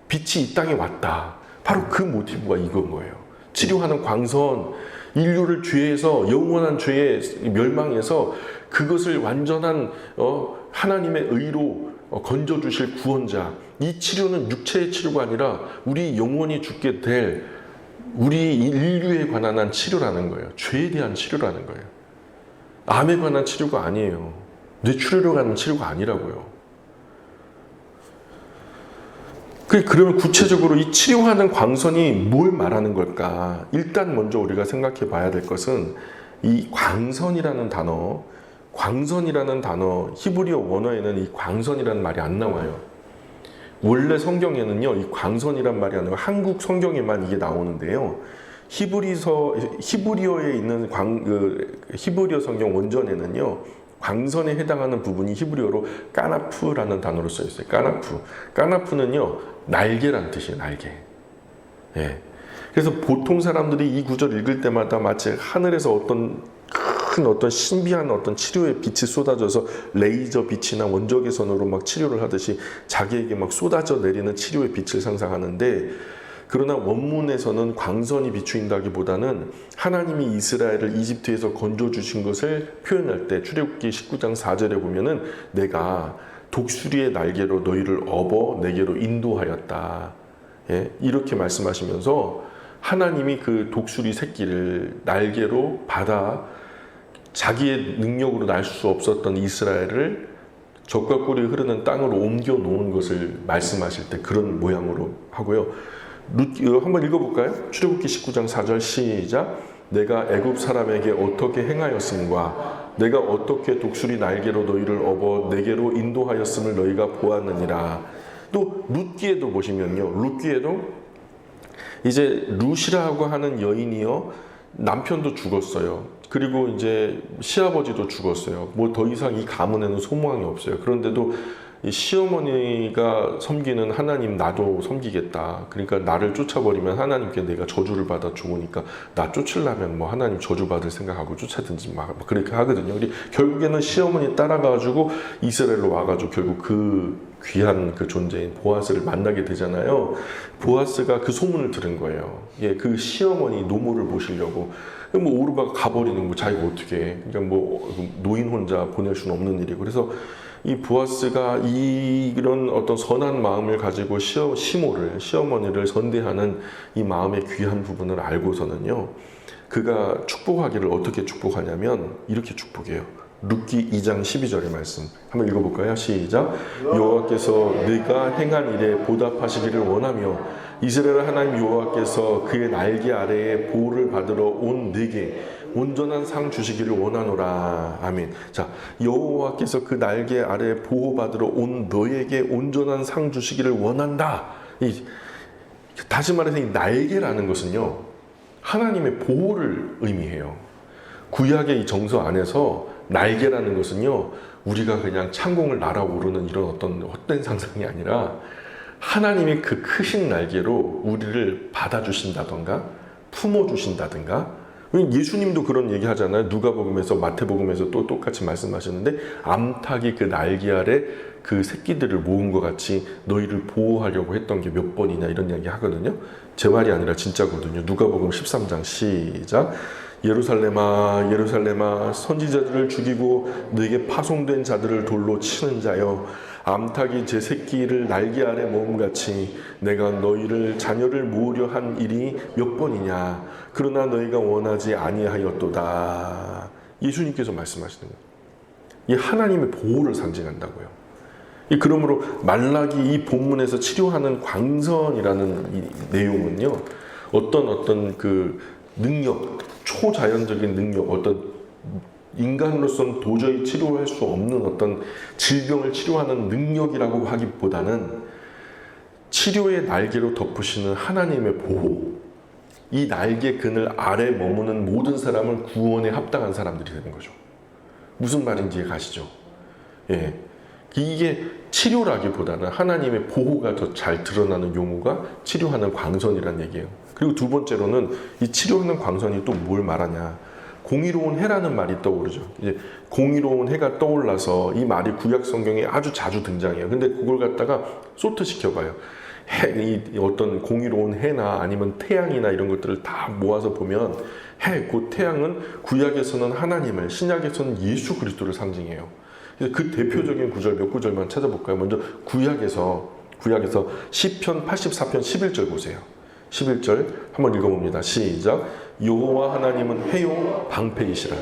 빛이 이 땅에 왔다. 바로 그 모티브가 이건 거예요. 치료하는 광선, 인류를 죄에서, 영원한 죄의 멸망에서 그것을 완전한 하나님의 의로 건져주실 구원자. 이 치료는 육체의 치료가 아니라 우리 영원히 죽게 될 우리 인류에 관한 치료라는 거예요. 죄에 대한 치료라는 거예요. 암에 관한 치료가 아니에요. 뇌출혈에 관한 치료가 아니라고요. 그러면 구체적으로 이 치료하는 광선이 뭘 말하는 걸까? 일단 먼저 우리가 생각해 봐야 될 것은 이 광선이라는 단어, 히브리어 원어에는 이 광선이라는 말이 안 나와요. 원래 성경에는요, 이 광선이란 말이 아니라 한국 성경에만 이게 나오는데요. 히브리어에 있는 히브리어 성경 원전에는요, 광선에 해당하는 부분이 히브리어로 까나프라는 단어로 써 있어요. 까나프는요, 날개란 뜻이에요, 날개. 예. 그래서 보통 사람들이 이 구절 읽을 때마다 마치 하늘에서 어떤 신비한 어떤 치료의 빛이 쏟아져서 레이저 빛이나 원적외선으로 막 치료를 하듯이 자기에게 막 쏟아져 내리는 치료의 빛을 상상하는데, 그러나 원문에서는 광선이 비추인다기보다는 하나님이 이스라엘을 이집트에서 건져주신 것을 표현할 때 출애굽기 19장 4절에 보면은 내가 독수리의 날개로 너희를 업어 내게로 인도하였다. 예? 이렇게 말씀하시면서 하나님이 그 독수리 새끼를 날개로 받아 자기의 능력으로 날 수 없었던 이스라엘을 젖과 꿀이 흐르는 땅으로 옮겨 놓은 것을 말씀하실 때 그런 모양으로 하고요. 한번 읽어볼까요? 출애굽기 19장 4절 시작. 내가 애굽 사람에게 어떻게 행하였음과 내가 어떻게 독수리 날개로 너희를 업어 내게로 인도하였음을 너희가 보았느니라. 또 룻기에도 보시면요, 룻기에도 이제 룻이라고 하는 여인이요, 남편도 죽었어요. 그리고 이제 시아버지도 죽었어요. 뭐 더 이상 이 가문에는 소망이 없어요. 그런데도 이 시어머니가 섬기는 하나님 나도 섬기겠다. 그러니까 나를 쫓아버리면 하나님께 내가 저주를 받아 죽으니까 나 쫓으려면 뭐 하나님 저주 받을 생각하고 쫓아든지 막 그렇게 하거든요. 결국에는 시어머니 따라가가지고 이스라엘로 와가지고 결국 그 귀한 그 존재인 보아스를 만나게 되잖아요. 보아스가 그 소문을 들은 거예요. 예, 그 시어머니 노모를 모시려고. 뭐 오르바가 가버리는 거 자기가 어떻게 해. 그러니까 뭐 노인 혼자 보낼 수는 없는 일이고. 그래서 이 보아스가 이런 어떤 선한 마음을 가지고 시어머니를 선대하는 이 마음의 귀한 부분을 알고서는요, 그가 축복하기를 어떻게 축복하냐면 이렇게 축복해요. 룻기 2장 12절의 말씀 한번 읽어볼까요? 시작. 여호와께서 네가 행한 일에 보답하시기를 원하며 이스라엘 하나님 여호와께서 그의 날개 아래에 보호를 받으러 온 네게 온전한 상 주시기를 원하노라. 아멘. 자, 여호와께서 그 날개 아래에 보호받으러 온 너에게 온전한 상 주시기를 원한다. 다시 말해서 이 날개라는 것은요, 하나님의 보호를 의미해요. 구약의 이 정서 안에서 날개라는 것은요, 우리가 그냥 창공을 날아오르는 이런 어떤 헛된 상상이 아니라 하나님의 그 크신 날개로 우리를 받아주신다던가 품어주신다든가. 예수님도 그런 얘기 하잖아요. 누가복음에서, 마태복음에서 또 똑같이 말씀하셨는데, 암탉이 그 날개 아래 그 새끼들을 모은 것 같이 너희를 보호하려고 했던 게 몇 번이냐 이런 이야기 하거든요. 제 말이 아니라 진짜거든요. 누가복음 13장 시작. 예루살렘아 예루살렘아 선지자들을 죽이고 너에게 파송된 자들을 돌로 치는 자여 암탉이 제 새끼를 날개 아래 모음같이 내가 너희를 자녀를 모으려 한 일이 몇 번이냐. 그러나 너희가 원하지 아니하였도다. 예수님께서 말씀하시는 거예요. 이 하나님의 보호를 상징한다고요. 그러므로 말라기 이 본문에서 치료하는 광선이라는 이 내용은요, 어떤 그 능력, 초자연적인 능력, 어떤 인간으로서는 도저히 치료할 수 없는 어떤 질병을 치료하는 능력이라고 하기보다는 치료의 날개로 덮으시는 하나님의 보호, 이 날개 그늘 아래 머무는 모든 사람은 구원에 합당한 사람들이 되는 거죠. 무슨 말인지 가시죠? 예. 이게 치료라기보다는 하나님의 보호가 더 잘 드러나는 용어가 치료하는 광선이란 얘기예요. 그리고 두 번째로는 이 치료하는 광선이 또 뭘 말하냐. 공의로운 해라는 말이 떠오르죠. 이제 공의로운 해가 떠올라서 이 말이 구약 성경에 아주 자주 등장해요. 근데 그걸 갖다가 소트 시켜봐요. 이 어떤 공의로운 해나 아니면 태양이나 이런 것들을 다 모아서 보면 그 태양은 구약에서는 하나님을, 신약에서는 예수 그리스도를 상징해요. 그래서 그 대표적인 구절 몇 구절만 찾아볼까요? 먼저 구약에서 시편 84편 11절 보세요. 11절 한번 읽어봅니다. 시작. 여호와 하나님은 회요 방패이시라.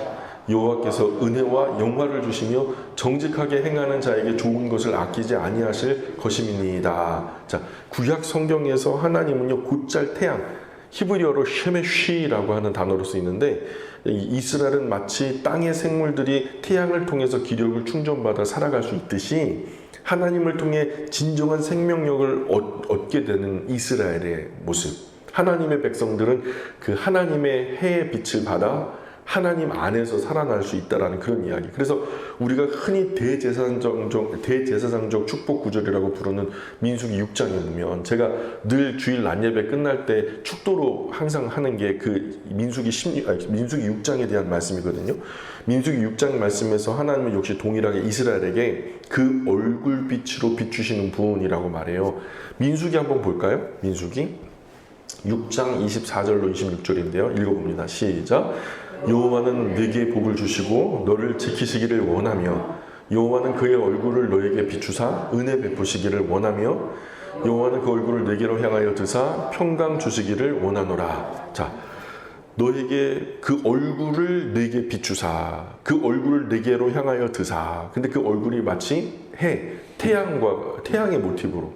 여호와께서 은혜와 영화를 주시며 정직하게 행하는 자에게 좋은 것을 아끼지 아니하실 것임이니이다. 자, 구약 성경에서 하나님은요, 곧잘 태양, 히브리어로 쉐메쉬라고 하는 단어로 쓰이는데, 이스라엘은 마치 땅의 생물들이 태양을 통해서 기력을 충전받아 살아갈 수 있듯이 하나님을 통해 진정한 생명력을 얻게 되는 이스라엘의 모습. 하나님의 백성들은 그 하나님의 해의 빛을 받아 하나님 안에서 살아날 수 있다라는 그런 이야기. 그래서 우리가 흔히 대제사장적 축복 구절이라고 부르는 민수기 6장에 보면, 제가 늘 주일 낮 예배 끝날 때 축도로 항상 하는 게 그 민수기 6장에 대한 말씀이거든요. 민수기 6장 말씀에서 하나님은 역시 동일하게 이스라엘에게 그 얼굴빛으로 비추시는 분이라고 말해요. 민수기 한번 볼까요? 민수기 6장 24절로 26절인데요. 읽어봅니다. 시작. 여호와는 네게 복을 주시고 너를 지키시기를 원하며, 여호와는 그의 얼굴을 너에게 비추사 은혜 베푸시기를 원하며, 여호와는 그 얼굴을 네게로 향하여 드사 평강 주시기를 원하노라. 자, 너에게 그 얼굴을 네게 비추사, 그 얼굴을 네게로 향하여 드사. 근데 그 얼굴이 마치 태양의 모티브로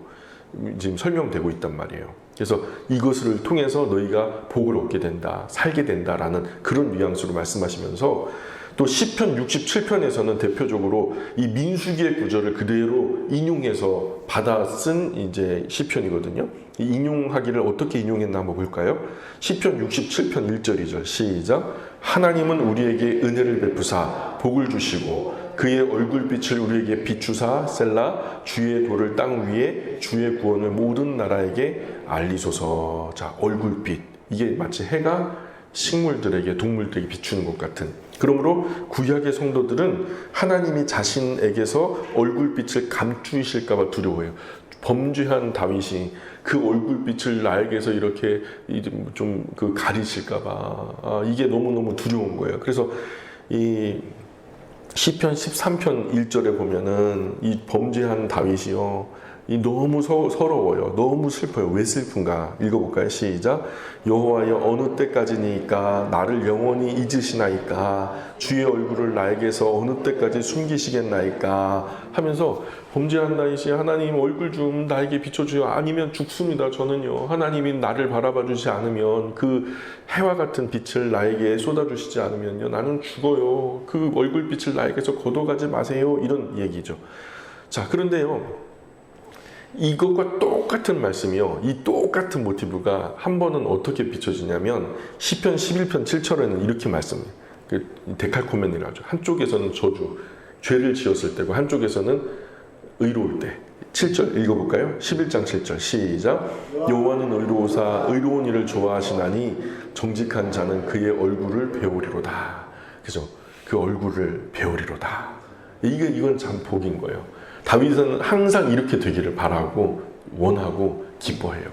지금 설명되고 있단 말이에요. 그래서 이것을 통해서 너희가 복을 얻게 된다, 살게 된다라는 그런 뉘앙스로 말씀하시면서, 또 시편 67편에서는 대표적으로 이 민수기의 구절을 그대로 인용해서 받아 쓴 이제 시편이거든요. 이 인용하기를 어떻게 인용했나 한번 볼까요? 시편 67편 1절 2절 시작. 하나님은 우리에게 은혜를 베푸사 복을 주시고 그의 얼굴빛을 우리에게 비추사 셀라 주의 도를 땅 위에 주의 구원을 모든 나라에게 알리소서. 자, 얼굴빛, 이게 마치 해가 식물들에게, 동물들에게 비추는 것 같은. 그러므로 구약의 성도들은 하나님이 자신에게서 얼굴빛을 감추실까 봐 두려워해요. 범죄한 다윗이 그 얼굴빛을 나에게서 이렇게 좀 가리실까 봐 이게 너무너무 두려운 거예요. 그래서 이 시편 13편 1절에 보면은 이 범죄한 다윗이요, 이 너무 서러워요. 너무 슬퍼요. 왜 슬픈가? 읽어볼까요? 시작. 여호와여 어느 때까지니까 나를 영원히 잊으시나이까? 주의 얼굴을 나에게서 어느 때까지 숨기시겠나이까? 하면서 범죄한 다윗이 하나님 얼굴 좀 나에게 비춰주요. 아니면 죽습니다. 저는요. 하나님이 나를 바라봐 주지 않으면, 그 해와 같은 빛을 나에게 쏟아주시지 않으면요, 나는 죽어요. 그 얼굴빛을 나에게서 걷어가지 마세요. 이런 얘기죠. 자, 그런데요, 이것과 똑같은 말씀이요, 이 똑같은 모티브가 한 번은 어떻게 비춰지냐면 시편 11편 7절에는 이렇게 말씀해요. 데칼코멘이라고 하죠. 한쪽에서는 저주, 죄를 지었을 때고 한쪽에서는 의로울 때. 7절 읽어볼까요? 11장 7절 시작. 여호와는 의로우사 의로운 일을 좋아하시나니 정직한 자는 그의 얼굴을 배우리로다. 그죠? 그 얼굴을 배우리로다. 이건 참 복인 거예요. 다윗은 항상 이렇게 되기를 바라고 원하고 기뻐해요.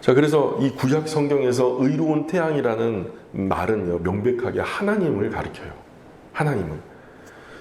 자, 그래서 이 구약 성경에서 의로운 태양이라는 말은요, 명백하게 하나님을 가리켜요. 하나님은.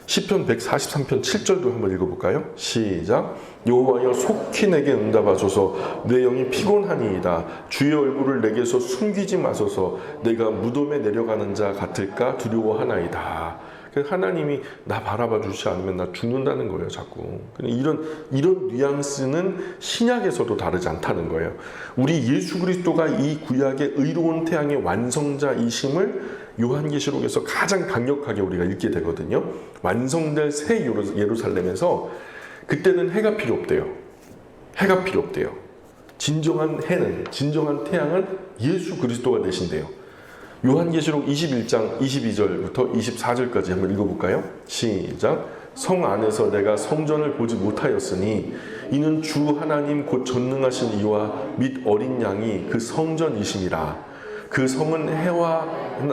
시편 143편 7절도 한번 읽어볼까요? 시작. 여호와여 속히 내게 응답하소서. 내 영이 피곤하니이다. 주의 얼굴을 내게서 숨기지 마소서. 내가 무덤에 내려가는 자 같을까 두려워하나이다. 하나님이 나 바라봐 주지 않으면 나 죽는다는 거예요, 자꾸. 이런 뉘앙스는 신약에서도 다르지 않다는 거예요. 우리 예수 그리스도가 이 구약의 의로운 태양의 완성자이심을 요한계시록에서 가장 강력하게 우리가 읽게 되거든요. 완성될 새 예루살렘에서 그때는 해가 필요 없대요. 해가 필요 없대요. 진정한 태양은 예수 그리스도가 되신대요. 요한계시록 21장 22절부터 24절까지 한번 읽어볼까요? 시작. 성 안에서 내가 성전을 보지 못하였으니 이는 주 하나님 곧 전능하신 이와 및 어린 양이 그 성전이심이라. 그 성은 해와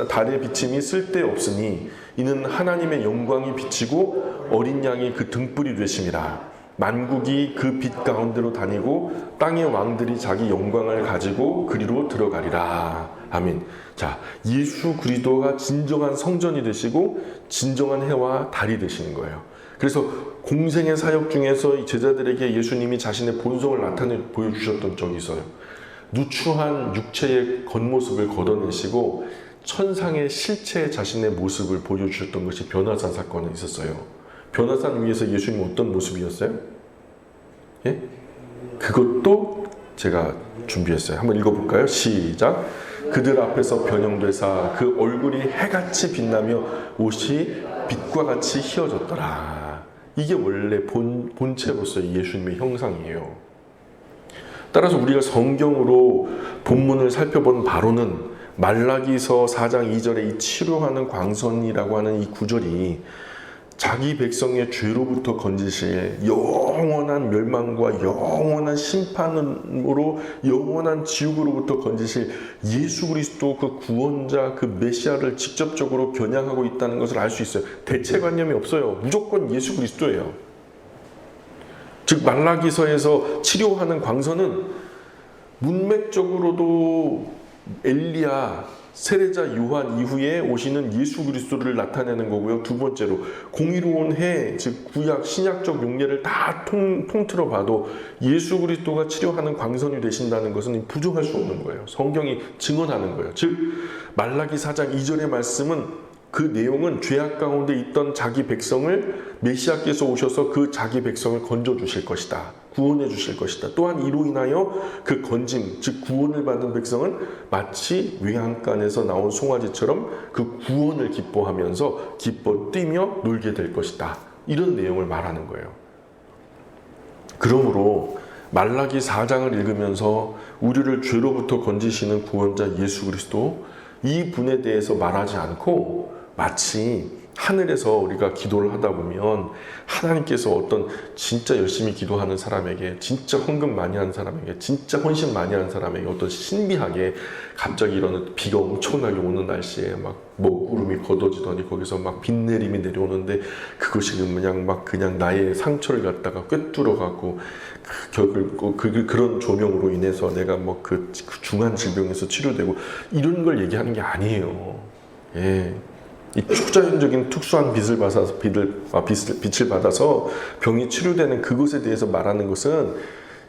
달의 비침이 쓸데없으니 이는 하나님의 영광이 비치고 어린 양이 그 등불이 되심이라. 만국이 그 빛 가운데로 다니고 땅의 왕들이 자기 영광을 가지고 그리로 들어가리라. 아멘. 자, 예수 그리스도가 진정한 성전이 되시고 진정한 해와 달이 되시는 거예요. 그래서 공생의 사역 중에서 제자들에게 예수님이 자신의 본성을 나타내 보여주셨던 적이 있어요. 누추한 육체의 겉모습을 걷어내시고 천상의 실체 자신의 모습을 보여주셨던 것이 변화산 사건에 있었어요. 변화산 위에서 예수님 어떤 모습이었어요? 예? 그것도 제가 준비했어요. 한번 읽어볼까요? 시작. 그들 앞에서 변형되사 그 얼굴이 해같이 빛나며 옷이 빛과 같이 휘어졌더라. 이게 원래 본체로서의 예수님의 형상이에요. 따라서 우리가 성경으로 본문을 살펴본 바로는 말라기서 4장 2절에 이 치료하는 광선이라고 하는 이 구절이 자기 백성의 죄로부터 건지실 영원한 멸망과 영원한 심판으로 영원한 지옥으로부터 건지실 예수 그리스도 그 구원자 그 메시아를 직접적으로 겨냥하고 있다는 것을 알 수 있어요. 대체관념이 없어요. 무조건 예수 그리스도예요. 즉 말라기서에서 치료하는 광선은 문맥적으로도 엘리야 세례자 요한 이후에 오시는 예수 그리스도를 나타내는 거고요. 두 번째로 공의로운 해, 즉 구약 신약적 용례를 다 통틀어 봐도 예수 그리스도가 치료하는 광선이 되신다는 것은 부정할 수 없는 거예요. 성경이 증언하는 거예요. 즉 말라기 4장 2절의 말씀은 그 내용은 죄악 가운데 있던 자기 백성을 메시아께서 오셔서 그 자기 백성을 건져 주실 것이다. 구원해 주실 것이다. 또한 이로 인하여 그 건짐, 즉 구원을 받은 백성은 마치 외양간에서 나온 송아지처럼 그 구원을 기뻐하면서 기뻐 뛰며 놀게 될 것이다. 이런 내용을 말하는 거예요. 그러므로 말라기 4장을 읽으면서 우리를 죄로부터 건지시는 구원자 예수 그리스도 이 분에 대해서 말하지 않고 마치 하늘에서 우리가 기도를 하다 보면 하나님께서 어떤 진짜 열심히 기도하는 사람에게, 진짜 헌금 많이 하는 사람에게, 진짜 헌신 많이 하는 사람에게 어떤 신비하게 갑자기 이런 비가 엄청나게 오는 날씨에 막 먹구름이 걷어지더니 거기서 막 비 내림이 내려오는데 그것이 그냥 나의 상처를 갖다가 꿰뚫어 갖고 그런 조명으로 인해서 내가 뭐 그 중한 질병에서 치료되고 이런 걸 얘기하는 게 아니에요. 예. 이 초자연적인 특수한 빛을 받아서 병이 치료되는 그것에 대해서 말하는 것은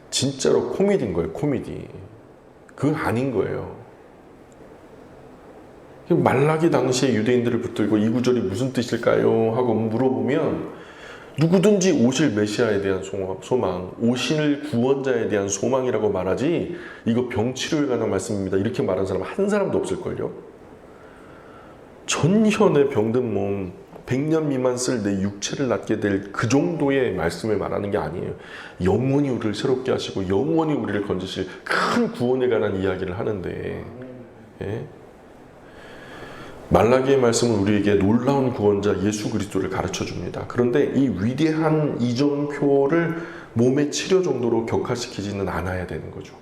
진짜로 코미디인 거예요. 코미디. 그건 아닌 거예요. 말라기 당시에 유대인들을 붙들고 이 구절이 무슨 뜻일까요? 하고 물어보면 누구든지 오실 메시아에 대한 소망, 오실 구원자에 대한 소망이라고 말하지 이거 병치료에 관한 말씀입니다. 이렇게 말하는 사람 한 사람도 없을걸요? 전혀 내 병든 몸 100년 미만 쓸 내 육체를 낫게 될 그 정도의 말씀을 말하는 게 아니에요. 영원히 우리를 새롭게 하시고 영원히 우리를 건지실 큰 구원에 관한 이야기를 하는데 예? 말라기의 말씀은 우리에게 놀라운 구원자 예수 그리스도를 가르쳐 줍니다. 그런데 이 위대한 이정표를 몸의 치료 정도로 격화시키지는 않아야 되는 거죠.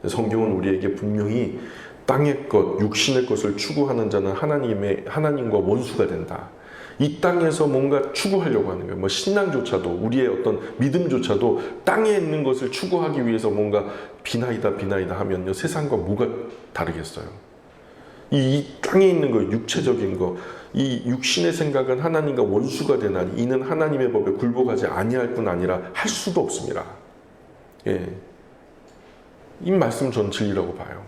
성경은 우리에게 분명히 땅의 것, 육신의 것을 추구하는 자는 하나님과 원수가 된다. 이 땅에서 뭔가 추구하려고 하는 거예요. 뭐 신앙조차도, 우리의 어떤 믿음조차도 땅에 있는 것을 추구하기 위해서 뭔가 비나이다 하면요. 세상과 뭐가 다르겠어요. 이 땅에 있는 거, 육체적인 거, 이 육신의 생각은 하나님과 원수가 되나니 이는 하나님의 법에 굴복하지 아니할 뿐 아니라 할 수도 없습니다. 예. 이 말씀 전 진리라고 봐요.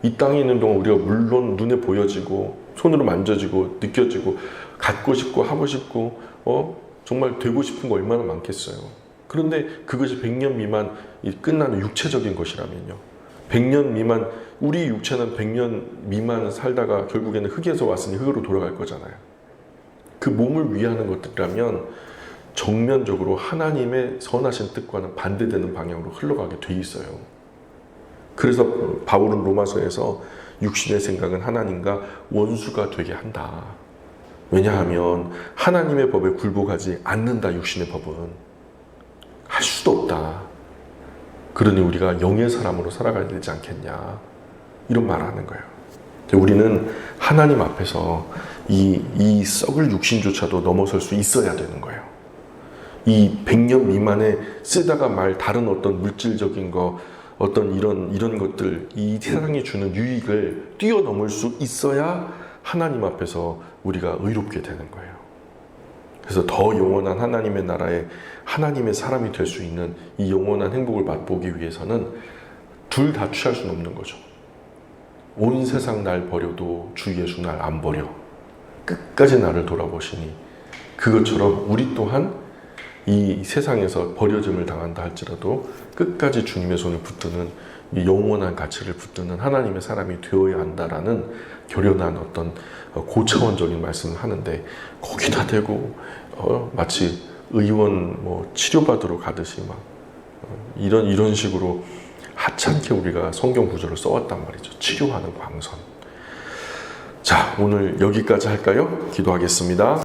이 땅에 있는 동안 우리가 물론 눈에 보여지고 손으로 만져지고 느껴지고 갖고 싶고 하고 싶고 정말 되고 싶은 거 얼마나 많겠어요. 그런데 그것이 100년 미만 끝나는 육체적인 것이라면요. 100년 미만, 우리 육체는 100년 미만 살다가 결국에는 흙에서 왔으니 흙으로 돌아갈 거잖아요. 그 몸을 위하는 것들이라면 정면적으로 하나님의 선하신 뜻과는 반대되는 방향으로 흘러가게 돼 있어요. 그래서 바울은 로마서에서 육신의 생각은 하나님과 원수가 되게 한다. 왜냐하면 하나님의 법에 굴복하지 않는다. 육신의 법은 할 수도 없다. 그러니 우리가 영의 사람으로 살아가야 되지 않겠냐, 이런 말을 하는 거예요. 우리는 하나님 앞에서 이 썩을 육신조차도 넘어설 수 있어야 되는 거예요. 이 100년 미만에 쓰다가 말 다른 어떤 물질적인 거, 어떤 이런 것들, 이 세상이 주는 유익을 뛰어넘을 수 있어야 하나님 앞에서 우리가 의롭게 되는 거예요. 그래서 더 영원한 하나님의 나라에 하나님의 사람이 될 수 있는 이 영원한 행복을 맛보기 위해서는 둘 다 취할 수는 없는 거죠. 온 세상 날 버려도 주 예수 날 안 버려. 끝까지 나를 돌아보시니, 그것처럼 우리 또한 이 세상에서 버려짐을 당한다 할지라도 끝까지 주님의 손을 붙드는 이 영원한 가치를 붙드는 하나님의 사람이 되어야 한다라는 결연한 어떤 고차원적인 말씀을 하는데, 거기다 대고 마치 의원 치료받으러 가듯이 막 이런 식으로 하찮게 우리가 성경 구절을 써왔단 말이죠. 치료하는 광선. 자, 오늘 여기까지 할까요? 기도하겠습니다.